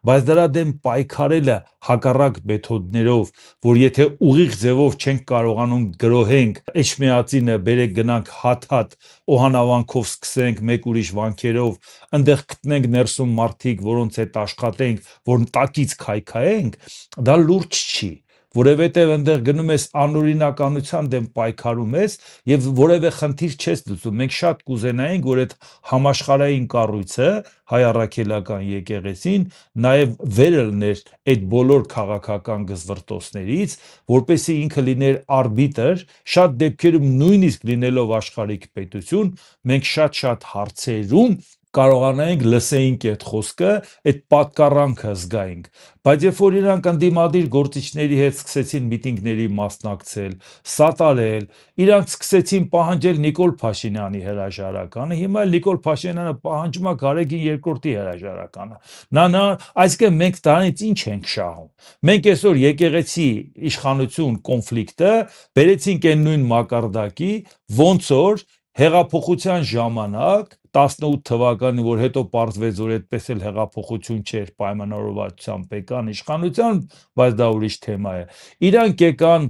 բայց դրա դեմ պայքարելը հակառակ մեթոդներով, որ եթե ուղիղ ձևով չենք կարողանում գրոհենք Էջմիածինը, բերեք գնանք հատ օհանավանքով սկսենք մեկ ուրիշ վանքերով, այնտեղ գտնենք ներսում մարդիկ, որոնց հետ աշխատենք, որ տակից քայքայենք, դա լուրջ չի, որովհետև այնտեղ գնում ես անօրինականության դեմ պայքարում ես եւ որևէ խնդիր չես լուծում։ Մենք շատ կուզենայինք, որ այդ համաշխարհային կառույցը, հայ առաքելական եկեղեցին, նաեւ վերը լիներ այդ բոլոր քաղաքական գզվրտոցներից, որպեսզի ինքը լիներ արբիտր, շատ դեպքերում նույնիսկ լինելով աշխարհիկ պետություն, մենք շատ հարցերում կարողանայինք լսեինք այդ խոսքը, այդ պատկառանքը զգայինք, բայց երբ որ իրանք ընդդիմադիր գործիչների հետ սկսեցին միտինգների մասնակցել, սատարել, իրանք սկսեցին պահանջել Նիկոլ Փաշինյանի հրաժարականը, հիմա Նիկոլ Փաշինյանը պահանջում է Գարեգին II-ի հրաժարականը։ Այսինքն մենք դրանից ինչ ենք շահում։ Մենք այսօր եկեղեցի իշխանություն կոնֆլիկտը բերեցինք այն նույն մակարդակի, ոնց որ հեղափոխության ժամանակ 18 թվականին, որ հետո պարզվեց, որ այդպես էլ հեղափոխություն չէր, պայմանավորվածությամբ եկան իշխանության, բայց դա ուրիշ թեմա է։ Իրանք եկան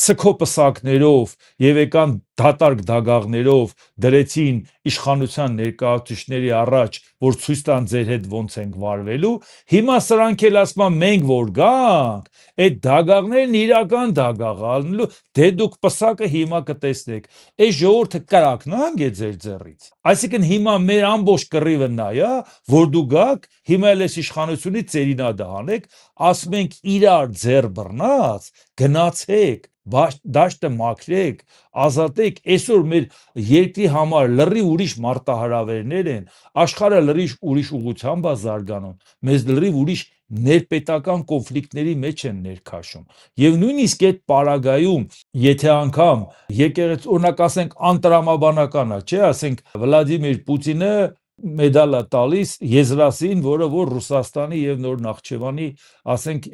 սքոպսակներով եւ եկան դատարկ դագաղներով դրեցին իշխանության ներկայացուցիչների առաջ, որ ցույց տան ձեր հետ ոնց ենք վարվելու։ Հիմա սրանք էլ ասում են մենք որ գանք, այդ դագաղներն իրական դագաղ ալնելու, դե դուք պսակը հիմա կտեսնեք։ Այս ժողովուրդը կրակնանք է ձեր ձեռից։ Այսինքն հիմա մեր ամբողջ կռիվը նա է, որ դու գաք, հիմա էլ այս իշխանությունից ծերինադը հանեք, ասում ենք իրար ձեռ բռնած, գնացեք, դաշտը մաքրեք, ազատեք, այսօր մեր երկրի համար լրի ուրիշ մարտահրավերներ են, աշխարհը լրի ուրիշ ուղղությամբ է զարգանում, մեզ լրի ուրիշ ներպետական կոնֆլիկտների մեջ են ներքաշում։ Եվ նույնիսկ այդ պարագայում, եթե անգամ եկեղեցի, օրինակ ասենք անտրամաբանական է, չէ, ասենք Վլադիմիր Պուտինը մեդալը տալիս Եզրասին, որը որ Ռուսաստանի եւ Նոր Նախճեվանի, ասենք,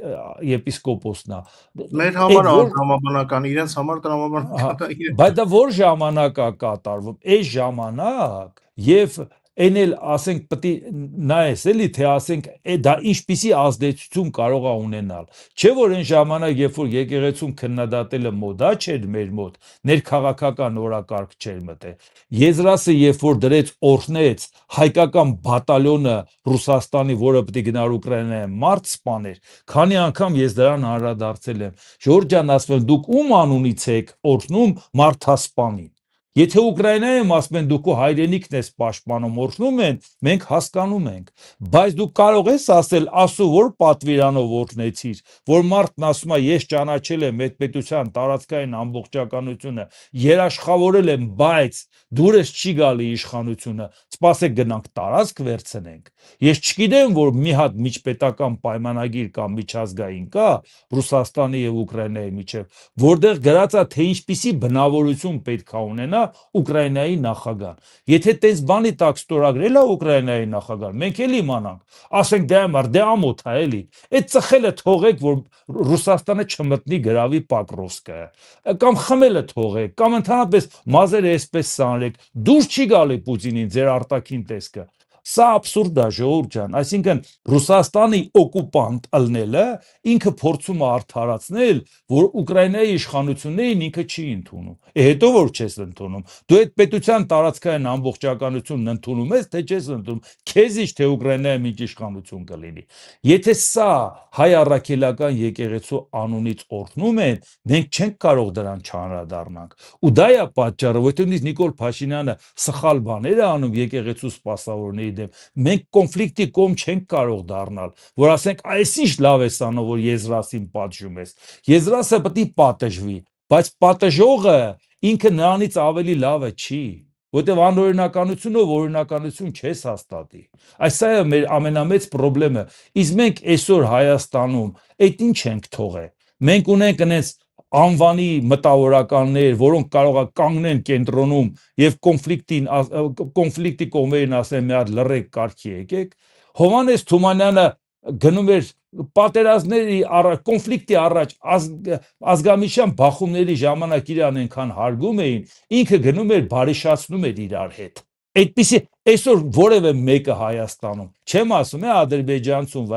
եպիսկոպոսն է։ Մեր համար անդրամաբանական, իրենց համար տրամաբանական է։ Բայց դա որ ժամանակ է կատարվում։ Այս ժամանակ եւ այն էլ ասենք պետք է նայես էլի թե ասենք դա ինչպիսի ազդեցություն կարող է ունենալ, չէ որ այն ժամանակ երբ որ եկեղեցուն քննադատելը մոդա չէր մեր մոտ, ներքաղաքական օրակարգ չէր մտել, Եզրասը երբ որ դրեց օրհնեց հայկական բատալյոնը Ռուսաստանի, որը պետք է գնար Ուկրաինայում մարդ սպաներ, քանի անգամ ես դրան անդրադարձել եմ, Ժորժ ջան, ասում եմ դուք ում անունից եք օրհնում մարդասպանին։ Եթե Ուկրաինայում ասում են դուք հայրենիքն ես պաշտպանում, օրհնում են, մենք հասկանում ենք, բայց դու կարող ես ասել, ասու որ պատվիրանով օրհնեցիր, որ մարդն ասում է ես ճանաչել եմ այդ պետության տարածքային ամբողջականությունը, երաշխավորել եմ, բայց դուրս չի գալի իշխանությունը, սպասեք գնանք տարածք վերցնենք։ Ես չգիտեմ, որ մի հատ միջպետական պայմանագիր կամ միջազգային կա Ռուսաստանի եւ Ուկրաինայի միջեւ, որտեղ գրած է թե ինչպիսի բնավորություն պետք է ունենա, Ուկրաինայի նախագահան։ Եթե տես բանի տակ ստորագրել է Ուկրաինայի նախագահան, մենք էլ իմանանք, ասենք դե ամոթ է էլի։ Այդ ծխելը թողեք, որ Ռուսաստանը չմտնի գրավի Պոկրովսկը, կամ խմելը թողեք, կամ ընդհանրապես մազերը այսպես սանրեք, դուրս չի գալի Պուտինին ձեր արտաքին տեսքը։ Սա абսուրդ է, ժողովուրդ ջան, այսինքն Ռուսաստանի օկուպանտ ըլնելը ինքը փորձում է արդարացնել, որ Ուկրաինայի իշխանություններին ինքը չի ընդունում։ Հետո որ չես ընդունում, դու այդ պետության տարածքային ամբողջականությունն ընդունում ես, թե չես ընդունում, քեզ ինչ թե Ուկրաինայի ինչ իշխանություն կլինի։ Եթե սա հայ առաքելական եկեղեցու անունից օրհնում են, մենք չենք կարող դրան չանդրադառնանք։ Ու դա է պատճառը, որտեղ Նիկոլ Փաշինյանը սխալ բաներ է անում եկեղեցու սպասավորների դեմ, մենք կոնֆլիկտի կողմ չենք կարող դառնալ, որ ասենք այս ինչ լավ է անում, որ Եզրասին պատժում ես։ Եզրասը պետք է պատժվի, բայց պատժողը ինքը նրանից ավելի լավը չի, որտեղ անօրինականությունով օրինականություն չես հաստատի։ Այսա է մեր ամենամեծ խնդրը։ Իսկ մենք այսօր Հայաստանում այդ ինչ ենք թողել։ Մենք ունենք այնպես անվանի մտավորականներ, որոնք կարող է կանգնեն կենտրոնում եւ կոնֆլիկտի կողմերին ասեն մի հատ լռեք կարգի եկեք։ Հովհաննես Թումանյանը գնում էր պատերազմների առաջ, կոնֆլիկտի առաջ ազգամիջյան բախումների ժամանակ իրան այնքան հարգում էին, ինքը գնում էր բարիշացնում էր իրար հետ։ Այդպիսի այսօր որևէ մեկը Հայաստանում, չեմ ասում ադրբեջանցուն,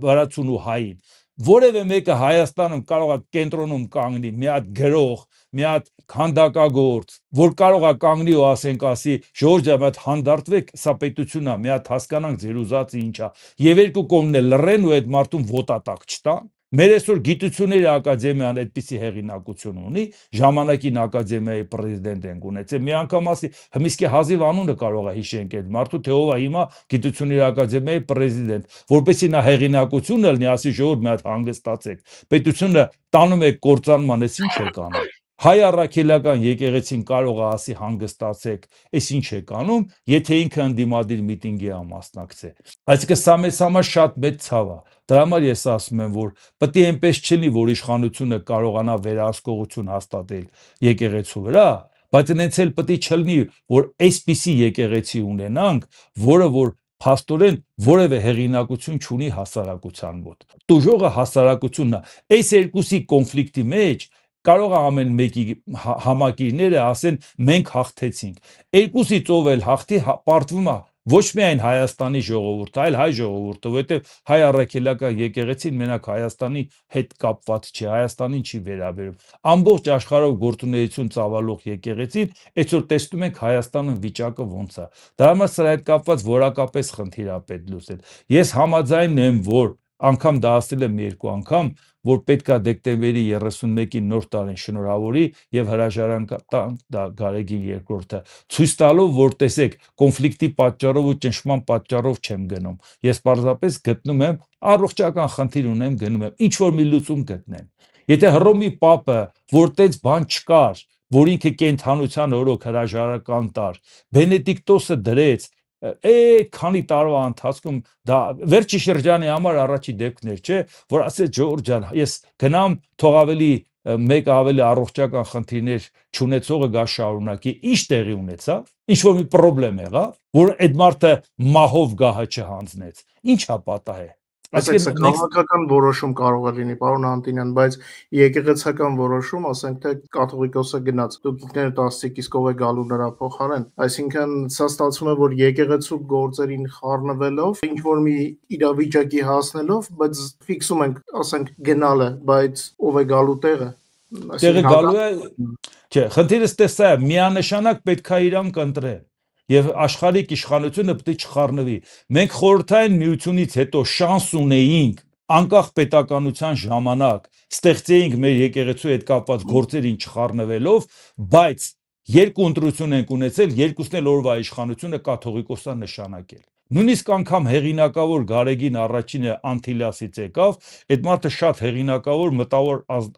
վրացուն ու հային, որևէ մեկը Հայաստանում կարող է կենտրոնում կանգնի մի հատ գրող, մի հատ քանդակագործ, որ կարող է կանգնի ու ասի ժողովուրդ ջան, մի հատ հանդարտվեք, սա պետությունն է, մի հատ հասկանանք ձեր ուզածը ինչ է, եւ երկու կողմն էլ լռեն ու այդ մարդուն ոտատակ չտան։ Մեր այսօր գիտությունների ակադեմիան այդպիսի հեղինակություն ունի, ժամանակին ակադեմիայի պրեզիդենտ ենք ունեցել, մի անգամ ասի, հմիսկի հազիվ անունը կարող է հիշենք այդ մարդու, թե ով է հիմա գիտությունների ակադեմիայի պրեզիդենտ, որպեսզի նա հեղինակություն լինի, ասի ժողովուրդ մի հատ հանգստացեք, պետությունը տանում է կործանման, էս ինչ եք անում։ Հայ առաքելական եկեղեցին կարող է ասի հանգստացեք, այս ինչ եք անում, եթե ինքը ընդդիմադիր միտինգի է մասնակցել։ Այսինքն սա մեզ համար շատ մեծ ցավ է։ Դրա համար ես ասում եմ, որ պետք է այնպես չլինի, որ իշխանությունը կարողանա վերահսկողություն հաստատել եկեղեցու վրա, բայց այնց էլ պետք է չլինի, որ այսպիսի եկեղեցի ունենանք, որը որ փաստորեն որևէ հեղինակություն չունի հասարակության մոտ։ Տուժողը հասարակությունն է։ Այս երկուսի կոնֆլիկտի մեջ կարող է ամեն մեկի համակիրները ասեն մենք հաղթեցինք։ Երկուսից ով էլ հաղթի, պարտվում է ոչ միայն Հայաստանի ժողովուրդը, այլ հայ ժողովուրդը, որովհետև հայ առաքելական եկեղեցին մենակ Հայաստանի հետ կապված չի, Հայաստանին չի վերաբերում։ Ամբողջ աշխարհով գործունեություն ծավալող եկեղեցին այսօր տեսնում ենք Հայաստանում վիճակը ոնց է։ Դա համար սրա հետ կապված որակապես խնդիր է պետք լուծել։ Ես համաձայն եմ, որ անգամ դա ասել եմ երկու անգամ, որ պետքա դեկտեմբերի 31-ին նոր տարին շնորհավորի եւ հրաժարան տան դա Գարեգին երկրորդը, ցույց տալով, որ տեսեք, կոնֆլիկտի պատճառով ու ճնշման պատճառով չեմ գնում։ Ես պարզապես գտնում եմ առողջական խնդիր ունեմ, գնում եմ, ինչ որ մի լուծում գտնեմ։ Եթե Հռոմի Պապը, որ տենց բան չկար, որ ինքը կենթանության օրոք հրաժարական տար, Բենեդիկտոսը դրեց, քանի տարվա ընթացքում դա վերջի շրջանի համար առաջի դեպքներ չէ, որ ասեց Ջորջ ջան, ես գնամ, թող ավելի մեկ ավելի առողջական խնդիրներ չունեցողը գա շարունակի, ինչ տեղի ունեցավ, ինչ որ մի խնդրեմ եղավ, որ այդ մարդը մահով գահը չհանձնեց, ինչ է պատահել։ Այսինքն քաղաքական որոշում կարող է լինի, պարոն Անտոնյան, բայց եկեղեցական որոշում, ասենք թե կաթողիկոսը գնաց, դուք ինքներդ ասացիք, իսկ ով է գալու նրա փոխարեն։ Այսինքն սա ստացվում է, որ եկեղեցու գործերին խառնվելով, ինչ որ մի իրավիճակի հասնելով, բայց ֆիքսում ենք, ասենք գնալը, բայց ով է գալու տեղը։ Տեղը գալու է, չէ, խնդիրը ստեսա է, միանշանակ պետք է իրան կընտրել։ Եվ աշխարհիկ իշխանությունը պետք է չխառնվի։ Մենք խորհրդային միությունից հետո շանս ունեինք անկախ պետականության ժամանակ ստեղծեինք մեր եկեղեցու հետ կապված գործերին չխառնվելով, բայց երկու ընտրություն ենք ունեցել, երկուսն էլ օրվա իշխանությունը կաթողիկոսա նշանակել։ Նույնիսկ անգամ հեղինակավոր Գարեգին առաջինը Անտիլիասից եկավ, այդ մարդը շատ հեղինակավոր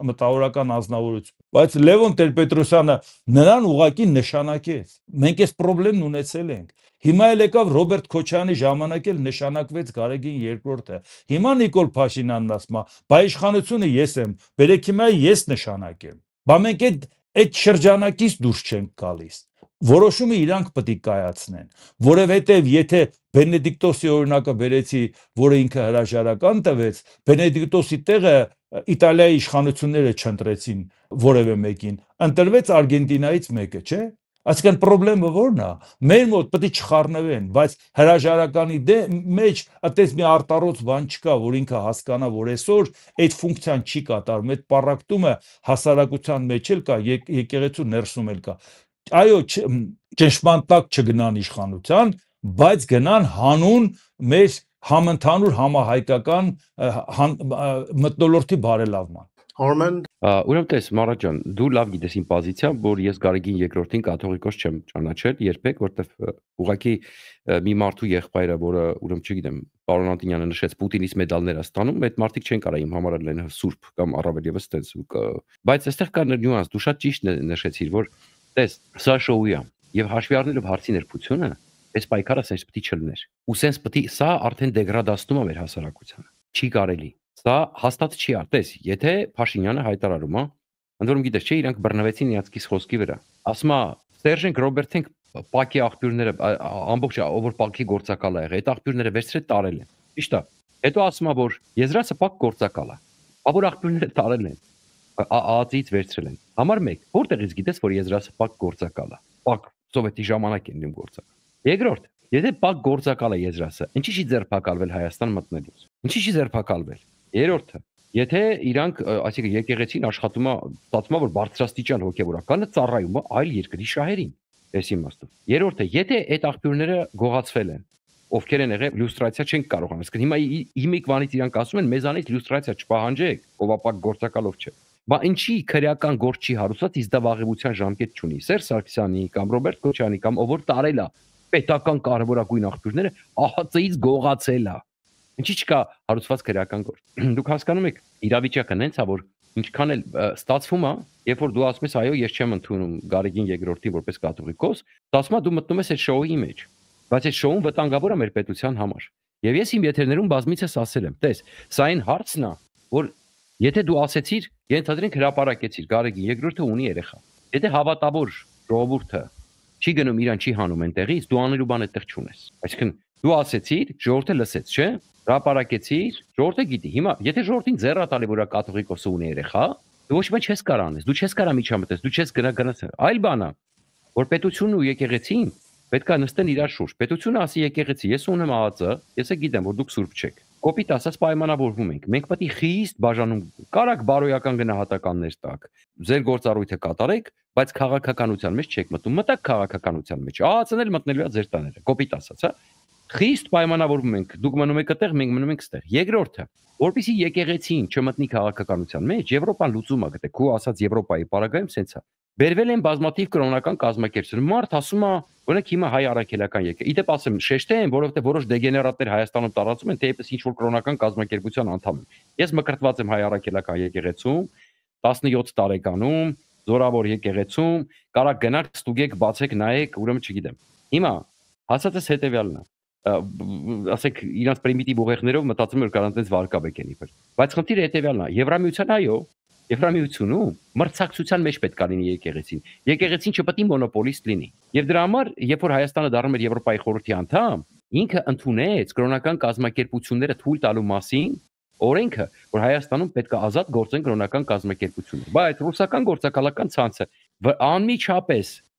մտավորական ազնվորություն, բայց Լևոն Տեր-Պետրոսյանը նրան ուղղակի նշանակեց։ Մենք այս խնդիրն ունեցել ենք։ Հիմա էլ եկավ Ռոբերտ Քոչարյանի ժամանակ էլ նշանակվեց Գարեգին երկրորդը։ Հիմա Նիկոլ Փաշինյանն ասում է, բայ իշխանությունը ես եմ, բերեք հիմա ես նշանակեմ։ Բա մենք այդ այդ շրջանակից դուրս չենք գալիս։ Որոշումը իրանք պետք է կայացնեն, որովհետև եթե Բենեդիկտոսի օրինակը վերեցի, որը ինքը հրաժարական տվեց, Բենեդիկտոսի տեղը Իտալիայի իշխանությունները չընտրեցին որևէ մեկին, ընտրվեց Արգենտինայից մեկը, չէ՞։ Այսինքն խնդրեմը ո՞րն է։ Մեր մոտ պետք է չխառնվեն, բայց հրաժարականի մեջ այդպես մի արտառոց բան չկա, որ ինքը հասկանա, որ այսօր այդ ֆունկցիան չի կատարում, այդ պարակտումը հասարակության մեջ էլ կա, եկեղեցու ներսում էլ կա։ Այո, ճշմարտակ չգնան իշխանության, բայց գնան հանուն մեր համընդհանուր համահայկական մթնոլորտի բարելավման։ Արմեն, ուրեմն տես Մարատ ջան, դու լավ գիտես իմ պոզիցիան, որ ես Գարեգին երկրորդին կաթողիկոս չեմ ճանաչել երբեք, որտեվ ուղղակի մի մարդու եղբայրը, որը ուրեմն չգիտեմ, պարոն Անտինյանը նշեց Պուտինից մեդալներ է ստանում, այդ մարդիկ չեն կարող իմ համար լեն սուրբ կամ առավել եւս տես, բայց այստեղ կա նյուանս, դու շատ ճիշտ նշեցիր, որ տես, սա շոու է եւ հաշվի առնելով հարցի ներբությունը, այս պայքարը sense պետք է չլներ։ Ու sense պետք է սա արդեն դեգրադացնում է մեր հասարակությանը։ Չի կարելի։ Սա հաստատ չի արտես, եթե Փաշինյանը հայտարարում է, ընդ որում գիտես, չէ, իրանք բռնվեցին իրացքից խոսքի վրա։ Ասում է Սերժեն Ռոբերտենք Պակի աղբյուրները ամբողջ ով որ Պակի գործակալ է եղել, այդ աղբյուրները վերցրել տարել են։ Ճիշտ է։ Հետո ասում է, որ Եզրացը Պակ գործակալ է։ Ավոր աղբյուրները տարել են։ ԱԱԾ-ից վերցրել են։ Համար 1, որտեղից գիտես, որ Եզրացը Պակ գործակալ է։ Պակ սովետի ժամանակ են դեմ գործակալ։ Երկրորդ, եթե Պակ գործակալ է Եզրացը, ինչի՞ չի ձերբակալվել Հայաստան մտնելուց։ Ինչի՞ չի ձերբակալվել։ Երրորդը, եթե իրանք, այսինքն եկեղեցին աշխատում է, ստացվում է, որ բարձրաստիճան հոգևորականը ծառայում է այլ երկրի շահերին, այս իմաստով։ Երրորդը, եթե այդ աղբյուրները գողացվել են, ովքեր են եղել լյուստրացիա չեն կարող անել։ Այսինքն հիմա իմիկվանից իրանք ասում են մեզանից լյուստրացիա չպահանջեք, ով ապակ գործակալով չէ։ Բա ինչի քրեական գործ չի հարուցված, իսկ դա վաղեմության ժամկետ չունի։ Սերժ Սարգսյանի կամ Ռոբերտ Քոչարյանի կամ ով որ տարել է պետական կարևորագույն աղբյուրները ԱՀԾ-ից գողացել է։ Ինչի՞ չկա հարուցված քրեական գործ։ Դուք հասկանում եք, իրավիճակը նենց է, որ ինչքան էլ ստացվում է, երբ որ դու ասում ես այո, ես չեմ ընդունում Գարեգին երկրորդին որպես կաթողիկոս, ստացվում է դու մտնում ես այդ շոուի մեջ։ Բայց այդ շոուն վտանգավոր է մեր պետության համար։ Եվ ես իմ եթերներում բազմիցս ասել եմ, տես, սա այն հարցն է, որ եթե դու ասեցիր, ենթադրենք հրապարակեցիր, Գարեգին երկրորդը ունի երեխա։ Եթե հավատավոր ժողովուրդը չի գնում իրան չի հանում այնտեղից, դու անելու բան այդտեղ չունես։ Այսինքն դու ասեցիր, ժողովուրդը լսեց, չէ՞։ Հրապարակեցիր, ժողովուրդը գիտի։ Հիմա եթե ժողովրդին ձեռա տալի, որ կաթողիկոսը ունի երեխա, դու ոչ մի չես կարող անես, դու չես կարող միջամտես, դու չես գնաս։ Այլ բան է, որ պետությունն ու եկեղեցին պետք է նստեն իրար շուրջ։ Պետությունը ասի եկեղեցի, ես ունեմ ԱԱԾ, ես գիտեմ, որ դուք սուրբ չեք։ Կոպիտ ասած պայմանավորվում ենք։ Մենք պետք է խիստ բաժանում կարակ բարոյական գնահատականներ տակ։ Ձեր գործառույթը կատարեք, բայց քաղաքականության մեջ չեք մտնում։ Մտակ քաղաքականության մեջ։ ԱԱԾ-ն էլ մտնելու է ձեր տաները։ Կոպիտ ասած, հա։ Խիստ պայմանավորվում ենք։ Դուք մնում եք այդտեղ, մենք մնում ենք այստեղ։ Երկրորդը, որպեսզի եկեղեցին չմտնի քաղաքականության մեջ, Եվրոպան լուծում է գտե։ Քո ասած Եվրոպայի պարագայում սենց է։ Բերվել են բազմաթիվ կրոնական կազմակերպություններ։ Մարդ ասում է, օրինակ հիմա հայ առաքելական եկեղեցի։ Իդեպ ասեմ, շեշտե են, որովհետև որոշ դեգեներատներ Հայաստանում տարածում են, թե իպես ինչ որ կրոնական կազմակերպության անդամ են։ Ես մկրտված եմ հայ առաքելական եկեղեցում, 17 տարեկանում, զորավոր եկեղեցում, կարա գնաք, ստուգեք, բացեք, նայեք, ուրեմն չգիտեմ։ Հիմա հասածս հետեւյալն է։ Ասեք իրանց պրիմիտիվ ուղեղներով մտածում են կարանտենց վարկաբեկ են իբր։ Բայց խնդիրը հետեւյալն է, Եվրամիության այո, Եվրամիությունում մրցակցության մեջ պետք է լինի եկեղեցին։ Եկեղեցին չպետք է մոնոպոլիստ լինի։ Եվ դրա համար, երբ որ Հայաստանը դառնում էր Եվրոպայի խորհրդի անդամ, ինքը ընդունեց կրոնական կազմակերպությունները թույլ տալու մասին օրենքը, որ Հայաստանում պետք է ազատ գործեն կրոնական կազմակերպություններ։ Բայց ռուսական գործակալական ցանցը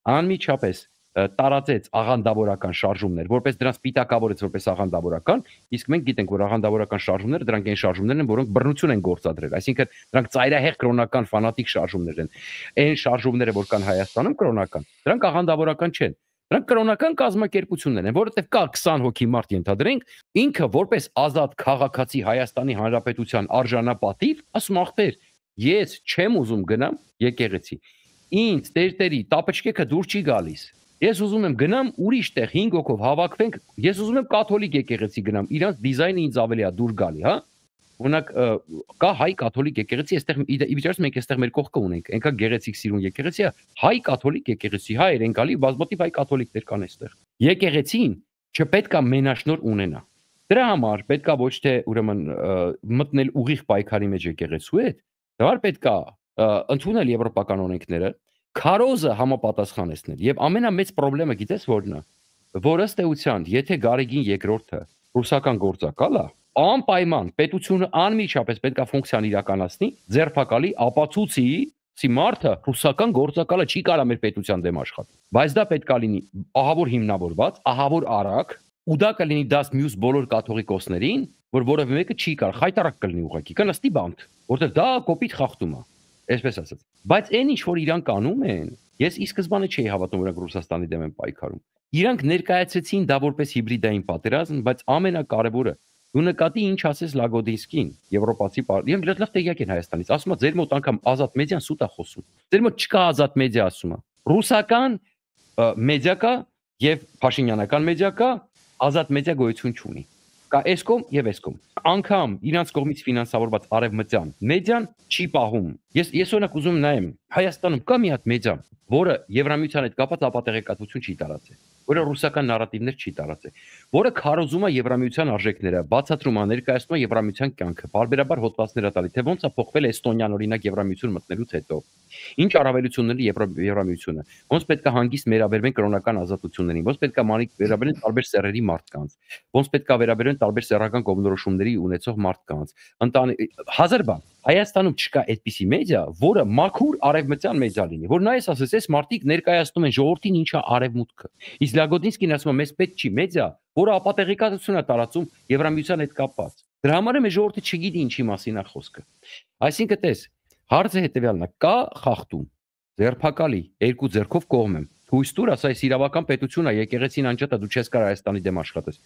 անմիջապես տարածեց աղանդավորական շարժումներ, որպես դրանց պիտակավորեց որպես աղանդավորական, իսկ մենք գիտենք, որ աղանդավորական շարժումները դրանք այն շարժումներն են, որոնք բռնություն են գործադրել, այսինքն դրանք ծայրահեղ կրոնական ֆանատիկ շարժումներ են։ Այն շարժումները, որ կան Հայաստանում կրոնական, դրանք աղանդավորական չեն։ Դրանք կրոնական կազմակերպություններ են, որովհետև կա 20 հոգի մարդ ենթադրենք, ինքը որպես ազատ քաղաքացի Հայաստանի Հանրապետության արժանապատիվ, ասում ախպեր, ես չեմ ուզում գնամ եկեղեցի։ Ինձ տերտերի տապճկեքը դուր չի գալիս։ Ես ուզում եմ գնամ ուրիշ տեղ 5 հոգով հավաքվենք, ես ուզում եմ կաթոլիկ եկեղեցի գնամ, իրանց դիզայնը ինձ ավելի է դուր գալի, հա։ Օրինակ կա հայ կաթոլիկ եկեղեցի, այստեղ իվիճակից մենք այստեղ մեր կողքը ունենք, այնքան գեղեցիկ սիրուն եկեղեցի է, հայ կաթոլիկ եկեղեցի, հայեր են գալի, բազմաթիվ հայ կաթոլիկներ կան այստեղ։ Եկեղեցին չպետք է մենաշնոր ունենա։ Դրա համար պետք է ոչ թե ուրեմն մտնել ուղիղ պայքարի մեջ եկեղեցու հետ, դրա համար պետք է ընդունել եվրոպական օրենքները, Քարոզը համապատասխանեցնել եւ ամենամեծ խնդիրը գիտես որն է, որ ըստ էության, եթե Գարեգին երկրորդը ռուսական գործակալ է, անպայման պետությունը անմիջապես պետք է ֆունկցիան իրականացնի, ձերբակալի, ապացուցի մարդը ռուսական գործակալը չի կարող մեր պետության դեմ աշխատել։ Բայց դա պետք է լինի ահավոր հիմնավորված, ահավոր արագ, ու դա կլինի դաս մյուս բոլոր կաթողիկոսներին, որ որևէ մեկը չի կարող խայտարակ կլինի ուղղակի, կնստի բանտ, որտեղ դա կոպիտ խախտում է, այսպես ասած։ Բայց այն ինչ որ իրանք անում են, ես ի սկզբանե չէի հավատում, որ Ռուսաստանի դեմ են պայքարում։ Իրանք ներկայացրեցին դա որպես հիբրիդային պատերազմ, բայց ամենակարևորը դու նկատի ինչ ասես Լագոդինսկին, եվրոպացի եւ լավ տեղյակ են Հայաստանից, ասում է ձեր մոտ անգամ ազատ մեդիան սուտ է խոսում։ Ձեր մոտ չկա ազատ մեդիա, ասում է։ Ռուսական մեդիա կա եւ փաշինյանական մեդիա կա, ազատ մեդիա գոյություն չունի։ Կա Էսկոմ եւ Էսկոմ։ Անկամ իրանց կողմից ֆինանսավորված արևմտյան մեդիան չի պահում։ Ես օրինակ ուզում նայեմ, Հայաստանում կա մի հատ մեդիա, որը Եվրամիության հետ կապված ապատեղեկատվություն չի տարածել, որը ռուսական նարատիվներ չի տարածել, որը քարոզում է Եվրամիության արժեքները, բացատրում է, ներկայացնում է Եվրամիության կյանքը, բարբերաբար հոդվածներ է տալի, թե ոնց է փոխվել Էստոնիան օրինակ Եվրամիություն մտնելուց հետո, ինչ առավելությունների Եվրամիությունը, ոնց պետք է հանգիստ վերաբերվեն կրոնական ազատություններին, ոնց պետք է վերաբերվեն տարբեր սեռերի մարդկանց, ոնց պետք է վերաբերվեն տարբեր սեռական կողմնորոշումների ունեցող մարդկանց, հազար բան։ Հայաստանում չկա այդպիսի մեդիա, որը մաքուր արևմտյան մեդիա լինի, որ նայես ասես, այս մարդիկ ներկայացնում են ժողովրդին ինչա արևմուտքը։ Իսկ Լագոդինսկին ասում է, մեզ պետք չի մեդիա, որը ապատեղեկատվություն է տարածում Եվրամիության հետ կապված։ Դրա համար է մեր ժողովուրդը չգիտի ինչի մասին է խոսքը։ Այսինքն տես, հարցը հետեւյալն է, կա խախտում, ձերբակալի, երկու ձեռքով կողմ եմ։ Հույս տուր, ասա, այս իրավական պետություն է, եկեղեցին անջատ է, դու չես կարող Հայաստանի դեմ աշխատես։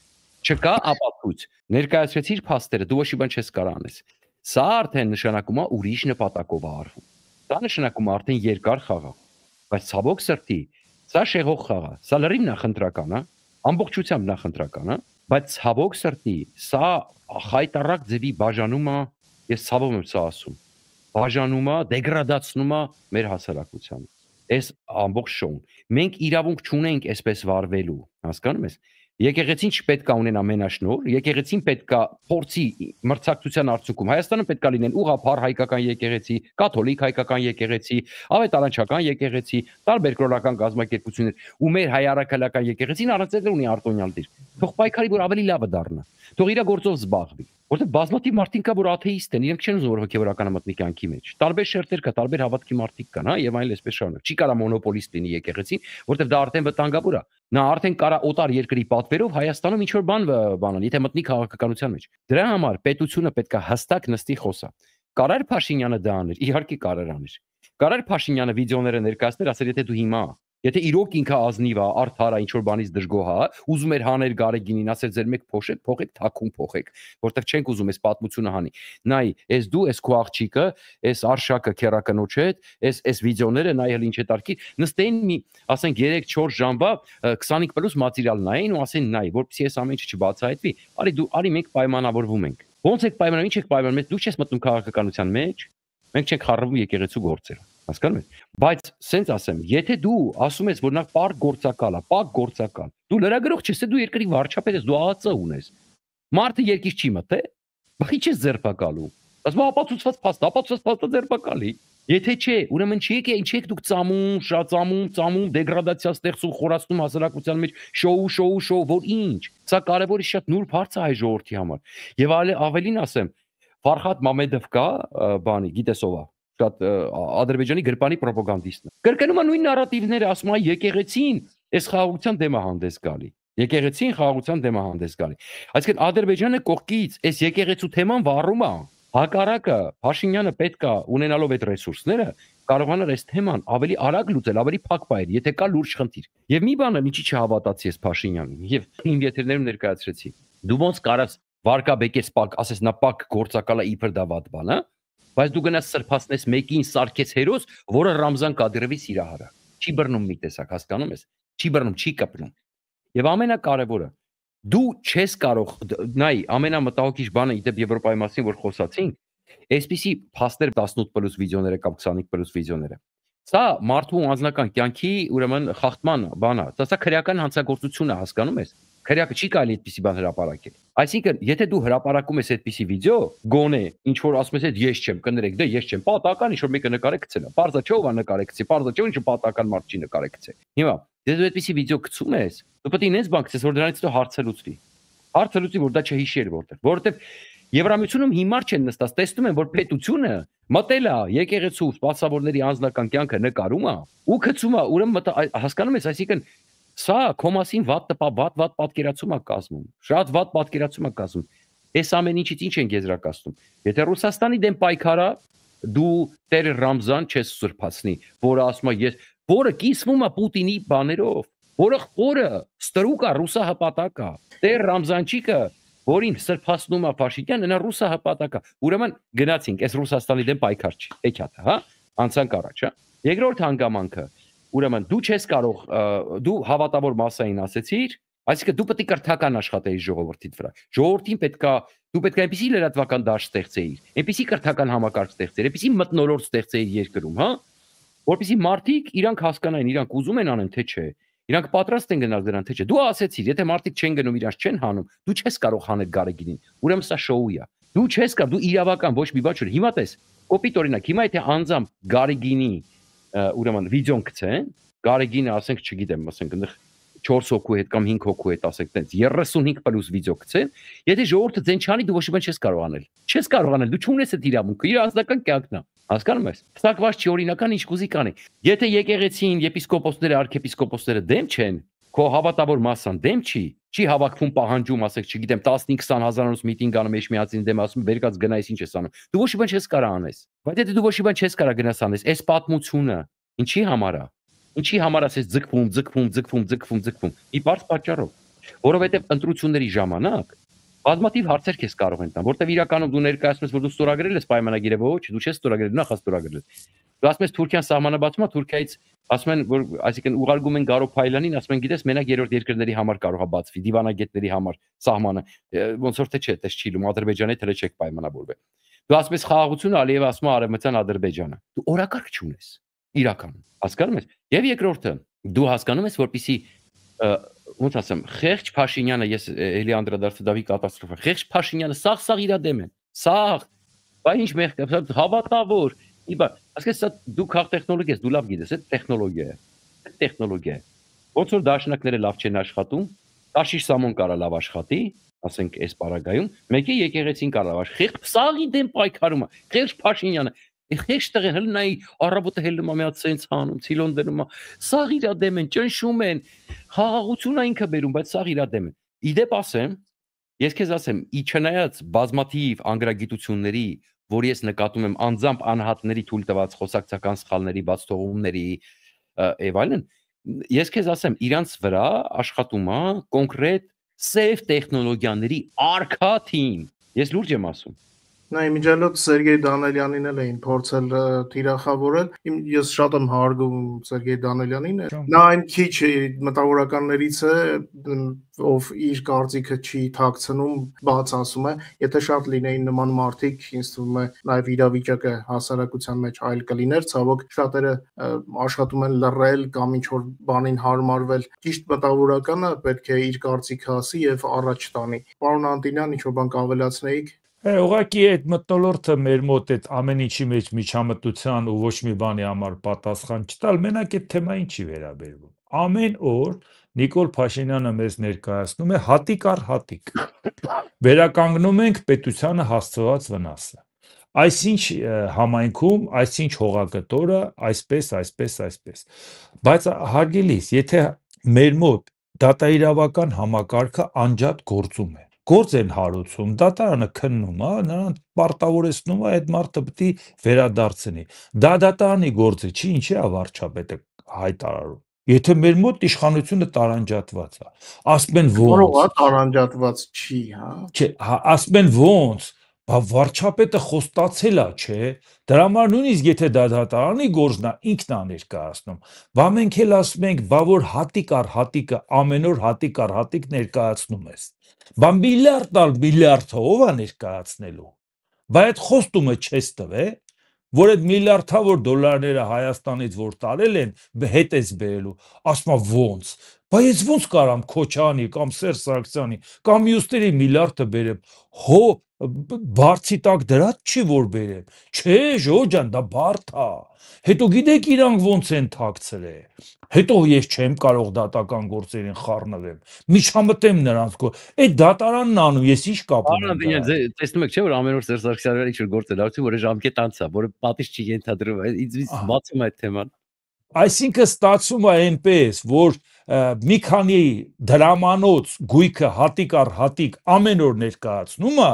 Չկա ապացույց։ Ներկայացրեցիր փաստերը, դու ոչ մի բան չես կարող անես։ Սա արդեն նշանակում է ուրիշ նպատակով արվում։ Դա նշանակում է արդեն երկար խաղ։ Բայց ցավոք սրտի, սա շեղող խաղ է։ Սա լրիվ նախընտրական է, ամբողջությամբ նախընտրական է, բայց ցավոք սրտի, սա խայտարակ ձևի բաժանում է, ես ցավով եմ սա ասում, բաժանում է, դեգրադացնում է մեր հասարակությանը։ Այս ամբողջ շոուն։ Մենք իրավունք չունենք այսպես վարվելու, հասկանում ես։ Եկեղեցին չպետք է ունենա մենաշնոր, եկեղեցին պետք է փորձի մրցակցության արդյունքում Հայաստանում պետք է լինեն ուղղափառ հայկական եկեղեցի, կաթոլիկ հայկական եկեղեցի, ավետարանչական եկեղեցի, տարբեր կրոնական կազմակերպություններ, ու մեր հայ առաքելական եկեղեցին առանց այդ ունի արտոնյալ դիր։ Թող պայքարի, որ ավելի լավը դառնա։ Թող իր գործով զբաղվի։ Որտեղ բազմաթիվ մարդիկ կա, որ աթեիստ են, իրենք չեն ուզում որ հոգևորականը մտնի կյանքի մեջ։ Տարբեր շերտեր կա, տարբեր հավատքի մարդիկ կան, հա, եւ այլ այսպես շարունակ։ Չի կարա մոնոպոլիստ լինի եկեղեցին, որտեղ դա արդեն վտանգավոր է։ Նա արդեն կարա օտար երկրի պատվերով Հայաստանում ինչ որ բան, եթե մտնի քաղաքականության մեջ։ Դրա համար պետությունը պետք է հստակ նստի խոսա։ Կարար Փաշինյանը դա աներ, իհարկե կարար աներ։ Կարար Փաշինյանը վիդեոները ներկայացներ, ասել եթե դու հիմա եթե իրոք ինքը ազնիվ է, արդար է, ինչ որ բանից դժգոհ է, ուզում էր հաներ Գարեգինին, ասել ձեր մեկ փոխեք, թաքուն փոխեք, որտեղ չենք ուզում այս պատմությունը հանի։ Նայ, այս դու, այս քո աղջիկը, այս Արշակը քերակնոջ հետ, այս վիդեոները նայել ինչ է տարկի, նստեին մի, ասենք 3-4 ժամվա 25+ մատերիալ նային ու ասեն նայ, որպեսզի այս ամեն ինչը չբացահայտվի, արի մենք պայմանավորվում ենք։ Ոնց եք պայմանավորվում, ինչ եք պայմանավորվում, դու չես մտնում քաղաքականության մեջ, մենք չենք խառնվում եկեղեցու գործերը։ Հասկանում ես։ Բայց սենց ասեմ, եթե դու ասում ես, որ նա պարկ գործակալ է, պակ գործակալ, դու լրագրող չես, դու երկրի վարչապետ ես, դու ԱԱԾ ունես։ Մարդը երկիր չի մտե, բախի չես ձերբակալու։ Ասում ապացուցված փաստը ձերբակալի։ Եթե չէ, ուրեմն չի եք դուք ծամում, դեգրադացիա ստեղծում, խորացնում հասարակության մեջ, շոու, որ ինչ։ Սա կարևորի շատ նուրբ հարց է հայ ժողովրդի համար։ Եվ ավելին ասեմ, Ֆարխադ Մամեդով կա, բանի, գիտես ով է, շատ Ադրբեջանի գրպանի ռոպագանդիստն է։ Կրկնում է նույն նարատիվները, ասում է եկեղեցին այս խաղաղության դեմ է հանդես գալի։ Եկեղեցին խաղաղության դեմ է հանդես գալի։ Այսինքն Ադրբեջանը կողքից այս եկեղեցու թեման վառում է։ Հակառակը Փաշինյանը պետք է ունենալով այդ ռեսուրսները կարողանար այս թեման ավելի արագ լուծել, ավելի փակ բայել, եթե կա լուրջ խնդիր։ Եվ մի բանը ինչի չհավատացի ես Փաշինյանին, եւ իմ եթերներում ներկայացրեցի։ Դու ոնց կարաս վարկաբեկես պակ, ասես նա պակ գործակալը իբր դա վատ բան, հա։ Բայց դու գնաս սրբացնես մեկին սարքես հերոս, որը Ռամզան Կադիրովի սիրահար է։ Չի բռնում մի տեսակ, հասկանում ես։ Չի բռնում, չի կպնում։ Եվ ամենակարևորը, դու չես կարող, նայ, ամենամտահոգիչ բանը իդեպ Եվրոպայի մասին, որ խոսացինք, այսպիսի փաստեր 18+ վիդեոները կամ 25+ վիդեոները։ Սա մարդու անձնական կյանքի ուրեմն խախտման բան է։ Սա քրեական հանցագործություն է, հասկանում ես։ Քրեակը չի կարելի այդպիսի բան հրապարակել։ Այսինքն, եթե դու հրապարակում ես այդպիսի վիդեո, գոնե ինչ որ ասում ես, ես չեմ, կներեք, դե ես չեմ, պատական ինչ որ մեկը նկարել գցել է։ Պարզա չէ ով է նկարել գցի, պարզա չէ ինչ պատական մարդ չի նկարել գցել։ Հիմա, եթե դու այդպիսի վիդեո գցում ես, դու պետք է ինձ բան գցես, որ դրանից հետո հարցը լուծվի։ Հարցը լուծի, որ դա չհիշեր որտեղ։ Եվրամիությունում հիմար չեն նստած, տեսնում են, որ պետությունը մտել է եկեղեցու սպասավորների անձնական կյանքը նկարում է ու գցում է, ուրեմն հասկանում ես, այսինքն սա քո մասին վատ պատկերացում է կազմում, շատ վատ պատկերացում է կազմում։ Այս ամեն ինչից ինչ են եզրակացնում։ Եթե Ռուսաստանի դեմ պայքարա, դու Տեր Ռամզան չես սրբացնի, որը ասում է որը կիսվում է Պուտինի բաներով, որը խորը ստրուկ է ռուսահպատակ է։ Տեր Ռամզանչիկը որին սրբացնում է Փաշինյանը, նա ռուսահպատակ է։ Ուրեմն գնացինք, այս Ռուսաստանի դեմ պայքար չի։ Էքյաթը, հա, անցանք առաջ, հա։ Երկրորդ հանգամանքը, ուրեմն դու չես կարող, դու հավատավոր մասային ասեցիր, այսինքն դու պետք է կրթական աշխատեիր ժողովրդիդ վրա։ Ժողովրդին դու պետք է այնպիսի լրատվական դաշտ ստեղծեիր, այնպիսի կրթական համակարգ ստեղծեիր, այնպիսի մթնոլորտ ստեղծեիր երկրում, հա, որպեսզի մարդիկ իրանք հասկանային, իրանք ուզում են անեն, թե չէ։ Իրանք պատրաստ են գնալ դրան, թե չէ։ Դու ասեցիր, եթե մարդիկ չեն գնում, իրանք չեն հանում, դու չես կարող հանել Գարեգինին։ Ուրեմն սա շոու է։ Դու չես կարող, դու իրավական ոչ մի բան չունի։ Հիմա տես, կոպիտ օրինակ, հիմա եթե անձամբ Գարեգինի ուրեմն վիդեոն գցեն, Գարեգինը ասենք, չգիտեմ, ասենք այնտեղ 4 հոգու հետ կամ 5 հոգու հետ ասենք տենց 35+ վիդեո գցեն, եթե ժողովուրդը ձեն չանի, դու ոչ մի բան չես կարող անել։ Չես կարող անել, դու չունես այդ իրավունքը, իր ազնական կյանքն է։ Հասկանում ես։ Փսակված չի օրինական ինչ կուզի կանի։ Եթե եկեղեցին, եպիսկոպոսները, արքեպիսկոպոսները դեմ չեն, քո հավատավոր մասան դեմ չի հավաքվում պահանջում, ասենք, չգիտեմ, 15-20 հազարանոց միտինգ անում, մեջմիածին դեմ ասում, վերկած գնայես ինչ ես անում։ Դու ոչ մի բան չես կարող անես։ Բայց եթե դու ոչ մի բան չես կարող գնաս անես, այս պատմությունը ինչի համար է։ Ինչի համար ասես ձգվում։ Ի բարձ պատճառով, որովհետև ընտրությունների ժամանակ բազմաթիվ հարցեր քեզ կարող են տան, որտեվ իրականում դու ներկայացնում ես, որ դու ստորագրել ես պայմանագիրը, ոչ, դու չես ստորագրել, նախ ստորագրել ես։ Դու ասում ես Թուրքիան սահմանը բացում է, Թուրքիայից ասում են, որ այսինքն ուղարկում են Գարո Փայլյանին, ասում են, գիտես, մենակ երրորդ երկրների համար կարող է բացվի, դիվանագետների համար սահմանը, ոնց որ թե չէ, դες չի լում Ադրբեջանի հետ չեք պայմանավորվել։ Դու ասում ես խաղաղությունը, Ալիևը ասում է Արևմտյան Ադրբեջանը։ Դու օրակարգ չունես իրականում, հասկանում ես։ Եվ երկրորդը, դու հասկանում ես, որպեսի ոնց ասեմ, խեղճ Փաշինյանը, ես էլի անդրադարձ դավի կատաստրոֆա, խեղճ Փաշինյանը սաղ իրա դեմ են, սաղ, բա ինչ մեղք, հավատավոր, իբա, ասես սա դու քաղ տեխնոլոգիա ես, դու լավ գիտես, այդ տեխնոլոգիա է, ոնց որ դաշնակները լավ չեն աշխատում, Տաշիշ Սամոն կարա լավ աշխատի, ասենք այս պարագայում, մեկի եկեղեցին կարա լավ, խեղճ սաղի դեմ պայքարում է, խեղճ Փաշինյանը, խեղճ տղեն հəl նայի առավոտը հելնում է միած սենց հանում, ցիլոն դնում է, սաղ իրա դեմ են, ճնշում են, խաղաղությունը ինքը բերում, բայց սաղ իրա դեմ են։ Իդեպ ասեմ, ես քեզ ասեմ, ի չնայած բազմաթիվ անգրագիտությունների, որ ես նկատում եմ անձամբ անհատների թույլ տված խոսակցական սխալների, բաց թողումների եւ այլն, ես քեզ ասեմ, իրանց վրա աշխատում է կոնկրետ սև տեխնոլոգիաների արքա թիմ։ Ես լուրջ եմ ասում։ Նա իմիջիալոց Սերգեյ Դանելյանին էլ էին փորձել թիրախավորել։ Ես շատ եմ հարգում Սերգեյ Դանելյանին։ Նա այն քիչ մտավորականներից է, ով իր կարծիքը չի թաքցնում, բաց ասում է։ Եթե շատ լինեին նման մարդիկ, ինձ թվում է նաև իրավիճակը հասարակության մեջ այլ կլիներ, ցավոք շատերը աշխատում են լռել կամ ինչ որ բանին հարմարվել։ Ճիշտ մտավորականը պետք է իր կարծիքը ասի եւ առաջ տանի։ Պարոն Անտինյան, ինչ որ բան կավելացնեիք։ Ուղղակի այդ մթնոլորտը մեր մոտ այդ ամեն ինչի մեջ միջամտության ու ոչ մի բանի համար պատասխան չտալ, մենակ այդ թեմային չի վերաբերվում։ Ամեն օր Նիկոլ Փաշինյանը մեզ ներկայացնում է հատիկ առ հատիկ։ Վերականգնում ենք պետությանը հասցված վնասը։ Այսինչ համայնքում, այսինչ հողակտորը, այսպես։ Բայց հարգելիս, եթե մեր մոտ դատաիրավական համակարգը անջատ գործում է, գործ են հարուցում, դատարանը քննում է, նրան պարտավորեցնում է այդ մարդը պետք է վերադարձնի։ Դա դատարանի գործը չի, ինչի է վարչապետը հայտարարում։ Եթե մեր մոտ իշխանությունը տարանջատված է, ասում են ոնց։ Որովհա տարանջատված չի, հա։ Չէ, ասում են ոնց, բա վարչապետը խոստացել է, չէ։ Դրա համար նույնիսկ եթե դա դատարանի գործն է, ինքն է ներկայացնում։ Բա մենք էլ ասում ենք, բա որ հատիկ առ հատիկը ամեն օր հատիկ առ հատիկ ներկայացնում ես։ Բա միլիարդ ով է ներկայացնելու։ Բա այդ խոստումը չես տվե։ որ այդ միլիարդավոր դոլարները Հայաստանից որ տարել են, հետ ես բերելու, ասում ոնց, բայց ոնց կարամ Քոչանի կամ Սերժ Սարգսյանի կամ մյուսների միլիարդը բերեմ, հո բարձի տակ դրած չի որ բերեմ, չէ Ժորջան, դա բարդ է, հետո գիտեք իրանք ոնց են թաքցրել, հետո ես չեմ կարող դատական գործերին խառնվեմ, միջամտեմ նրանց կողմ, այդ դատարանն անում, ես ինչ կապ ունեմ դրա։ Տեսնում եք չէ որ ամեն օր Սերժ Սարգսյանը ինչ որ գործ է լավություն, որը ժամկետ անց է, որը պատիժ չի ենթադրվում, ինձ բացում է այդ թեման։ Այսինքն ստացվում է այնպես, որ մի քանի դրամանոց գույքը հատիկ առ հատիկ ամեն օր ներկայացնում է,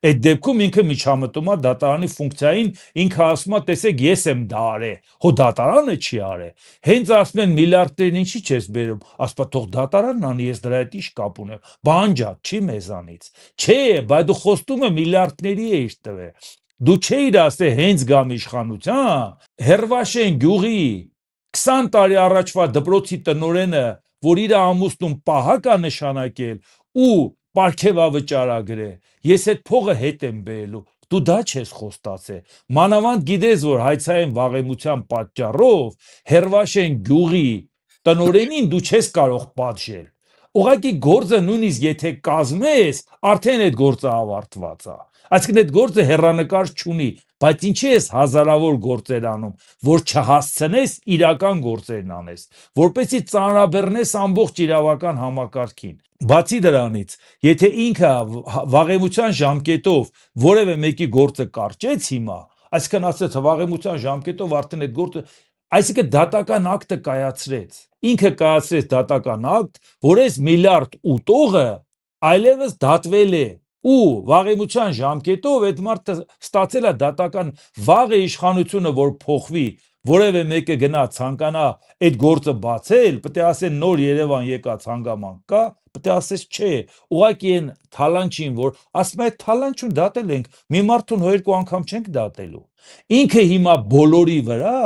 այդ դեպքում ինքը միջամտում է դատարանի ֆունկցիային, ինքը ասում է, տեսեք, ես եմ դա արել, հո դատարանը չի արել։ Հենց ասում են միլիարդերին ինչի չես բերում, ասպա թող դատարանն անի, ես դրա հետ ինչ կապ ունեմ։ Բանջատ չի մեզանից։ Չէ, բայց դու խոստումը միլիարդների էիր տվել։ Դու չէիր ասել հենց գամ իշխանության, Հերվաշեն գյուղի 20 տարի առաջվա դպրոցի տնօրենը, որ իր ամուսնուն պահակ է նշանակել ու պարգևա վճարագրել, ես այդ փողը հետ եմ բերելու, դու դա չես խոստացել, մանավանդ գիտես, որ հայցային վաղեմության պատճառով Հերվաշեն գյուղի տնօրենին դու չես կարող պատժել, ուղղակի գործը նույնիսկ եթե կազմես, արդեն այդ գործը ավարտված է, այսինքն այդ գործը հեռանկար չունի, բայց ինչի ես հազարավոր գործեր անում, որ չհասցնես իրական գործերն անես, որպեսզի ծանրաբեռնես ամբողջ իրավական համակարգին։ Բացի դրանից, եթե ինքը վաղեմության ժամկետով որևէ մեկի գործը կարճեց հիմա, այսինքն ասած վաղեմության ժամկետով արդեն այդ գործը, այսինքն դատական ակտը կայացրեց։ Ինքը կայացրեց դատական ակտ, որ այս միլիարդ ուտողը այլևս դատվել է ու վաղեմության ժամկետով այդ մարդը ստացել է դատական վաղ է իշխանությունը որ փոխվի, որևէ մեկը գնա ցանկանա այդ գործը բացել, պետք է ասեն նոր Երևան եկած հանգամանք կա, պետք է ասես չէ, ուղղակի այն թալանչին, որ ասում է այդ թալանչուն դատել ենք, մի մարդուն հո երկու անգամ չենք դատելու։ Ինքը հիմա բոլորի վրա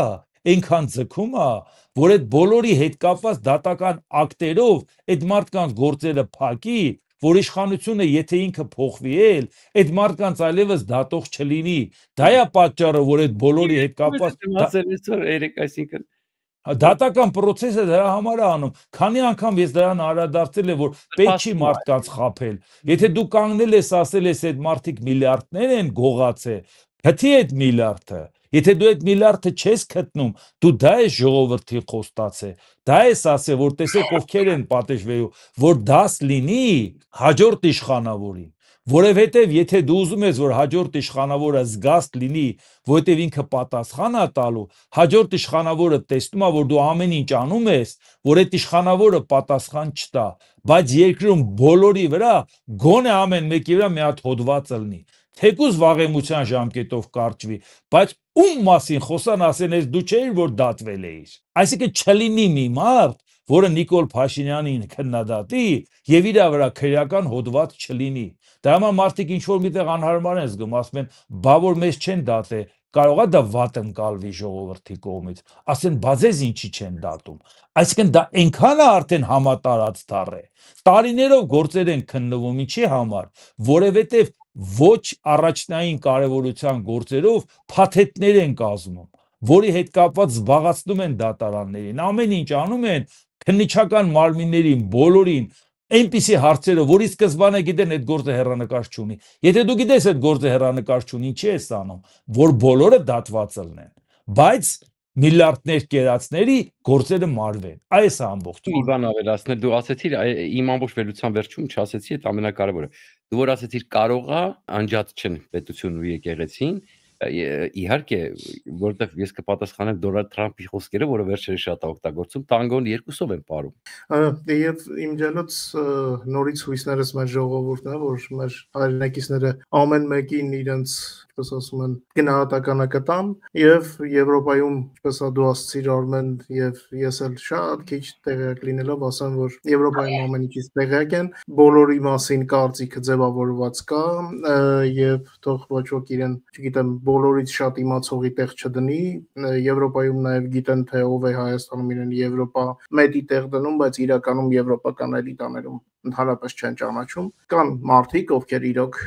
այնքան ձգում է, որ այդ բոլորի հետ կապված դատական ակտերով այդ մարդկանց գործերը փակի, որ իշխանությունը եթե ինքը փոխվի էլ, այդ մարդկանց այլևս դատող չլինի, դա է պատճառը, որ այդ բոլորի հետ կապված դատական process-ը դրա համար է անում, քանի անգամ ես դրան անդրադարձել եմ, որ պետք չի մարդկանց խաբել, եթե դու կանգնել ես ասել ես այդ մարդիկ միլիարդներ են գողացել, գտի այդ միլիարդը, եթե դու այդ միլիարդը չես գտնում, դու դա ես ժողովրդի խոստացել, դա ես ասել, որ տեսեք ովքեր են պատժվելու, որ դաս լինի հաջորդ իշխանավորին, որովհետև եթե դու ուզում ես, որ հաջորդ իշխանավորը զգաստ լինի, որովհետև ինքը պատասխան է տալու, հաջորդ իշխանավորը տեսնում է, որ դու ամեն ինչ անում ես, որ այդ իշխանավորը պատասխան չտա, բայց երկրում բոլորի վրա գոնե ամեն մեկի վրա մի հատ հոդված լինի, թեկուզ վաղեմության ժամկետով կարճվի, բայց ում մասին խոսան ասեն, ես դու չէիր, որ դատվել էիր, այսինքն չլինի մի մարդ, որը Նիկոլ Փաշինյանին քննադատի եւ իր վրա քրեական հոդված չլինի։ Դա հիմա մարդիկ ինչ որ միտեղ անհարմար են զգում, ասում են, բա որ մեզ չեն դատել, կարող է դա վատ ընկալվի ժողովրդի կողմից, ասեն, բա ձեզ ինչի չեն դատում։ Այսինքն դա այնքան է արդեն համատարած դառ է։ Տարիներով գործեր են քննվում, ինչի համար, որովհետեւ ոչ առաջնային կարևորության գործերով փաթեթներ են կազմում, որի հետ կապված զբաղացնում են դատարաններին, ամեն ինչ անում են քննիչական մարմիններին, բոլորին, այնպիսի հարցերը, որի սկզբանե գիտեն այդ գործը հեռանկար չունի։ Եթե դու գիտես այդ գործը հեռանկար չունի, ինչի ես անում, որ բոլորը դատված լինեն, բայց միլիարդներ կերածների գործերը մարվեն։ Այս է ամբողջ։ Մի բան ավելացնել, դու ասեցիր, իմ ամբողջ վերլուծության վերջում չասեցի այդ ամենակարևորը։ Դու որ ասեցիր կարող է անջատ չեն պետությունն ու եկեղեցին, իհարկե, որտեղ ես կպատասխանեմ Դոնալդ Թրամփի խոսքերը, որը վերջերս շատ է օգտագործում, տանգոն երկուսով են ապարում։ Եվ իմջալոց նորից հույսներս մեր ժողովուրդն է, որ մեր հայրենակիցները ամեն մեկին իրենց, ինչպես ասում են, գնահատականը կտան, եւ Եվրոպայում, ինչպես դու ասացիր Արմեն, եւ ես էլ շատ քիչ տեղյակ լինելով ասեմ, որ Եվրոպայում ամեն ինչից տեղյակ են, բոլորի մասին կարծիքը ձևավորված կա, եւ թող ոչ ոք իրեն, չգիտեմ, բոլորից շատ իմացողի տեղ չդնի, Եվրոպայում նաև գիտեն, թե ով է Հայաստանում իրեն Եվրոպա մետի տեղ դնում, բայց իրականում եվրոպական էլիտաներում ընդհանրապես չեն ճանաչում։ Կան մարդիկ, ովքեր իրոք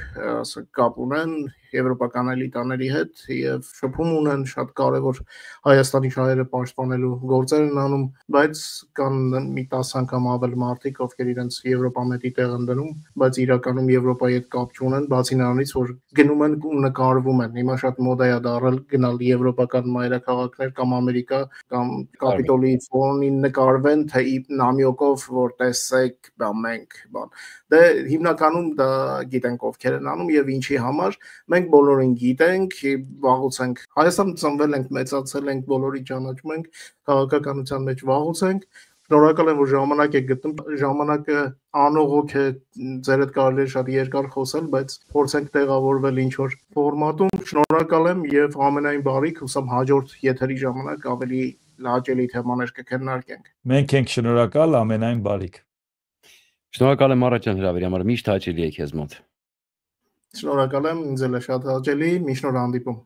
կապ ունեն եվրոպական էլիտաների հետ եւ շփում ունեն շատ կարեւոր Հայաստանի շահերը պաշտպանելու գործեր են անում, բայց կան մի 10 անգամ ավել մարդիկ, ովքեր իրենց Եվրոպամետի տեղ են դնում, բայց իրականում Եվրոպայի հետ կապ չունեն, բացի նրանից, որ գնում են ու նկարվում են։ Հիմա շատ մոդա է դառել գնալ եվրոպական մայրաքաղաքներ կամ Ամերիկա կամ Կապիտոլի ֆոնին նկարվեն, թե նամյոկով, որ տեսեք, մենք բան։ Դե հիմնականում դա գիտենք ովքեր են անում եւ ինչի համար։ Մենք բոլորին գիտենք, վաղուց ենք Հայաստանում ծնվել ենք, մեծացել ենք, բոլորի ճանաչում ենք, քաղաքականության մեջ վաղուց ենք։ Շնորհակալ եմ, որ ժամանակ եք գտնում, ժամանակը անողոք է, ձեր հետ կարելի է շատ երկար խոսել, բայց փորձենք տեղավորվել ինչ-որ ֆորմատում։ Շնորհակալ եմ եւ ամենայն բարիք, հուսամ հաջորդ եթերի ժամանակ ավելի հաճելի թեմաներ կքննարկենք։ Մենք ենք շնորհակալ, ամենայն բարիք։ Շնորհակալ եմ առաջան հրավերի համար, միշտ հաճելի է քեզ մոտ։ Շնորհակալ եմ, ինձ էլ է շատ հաճելի, մի շնորհ հանդիպում։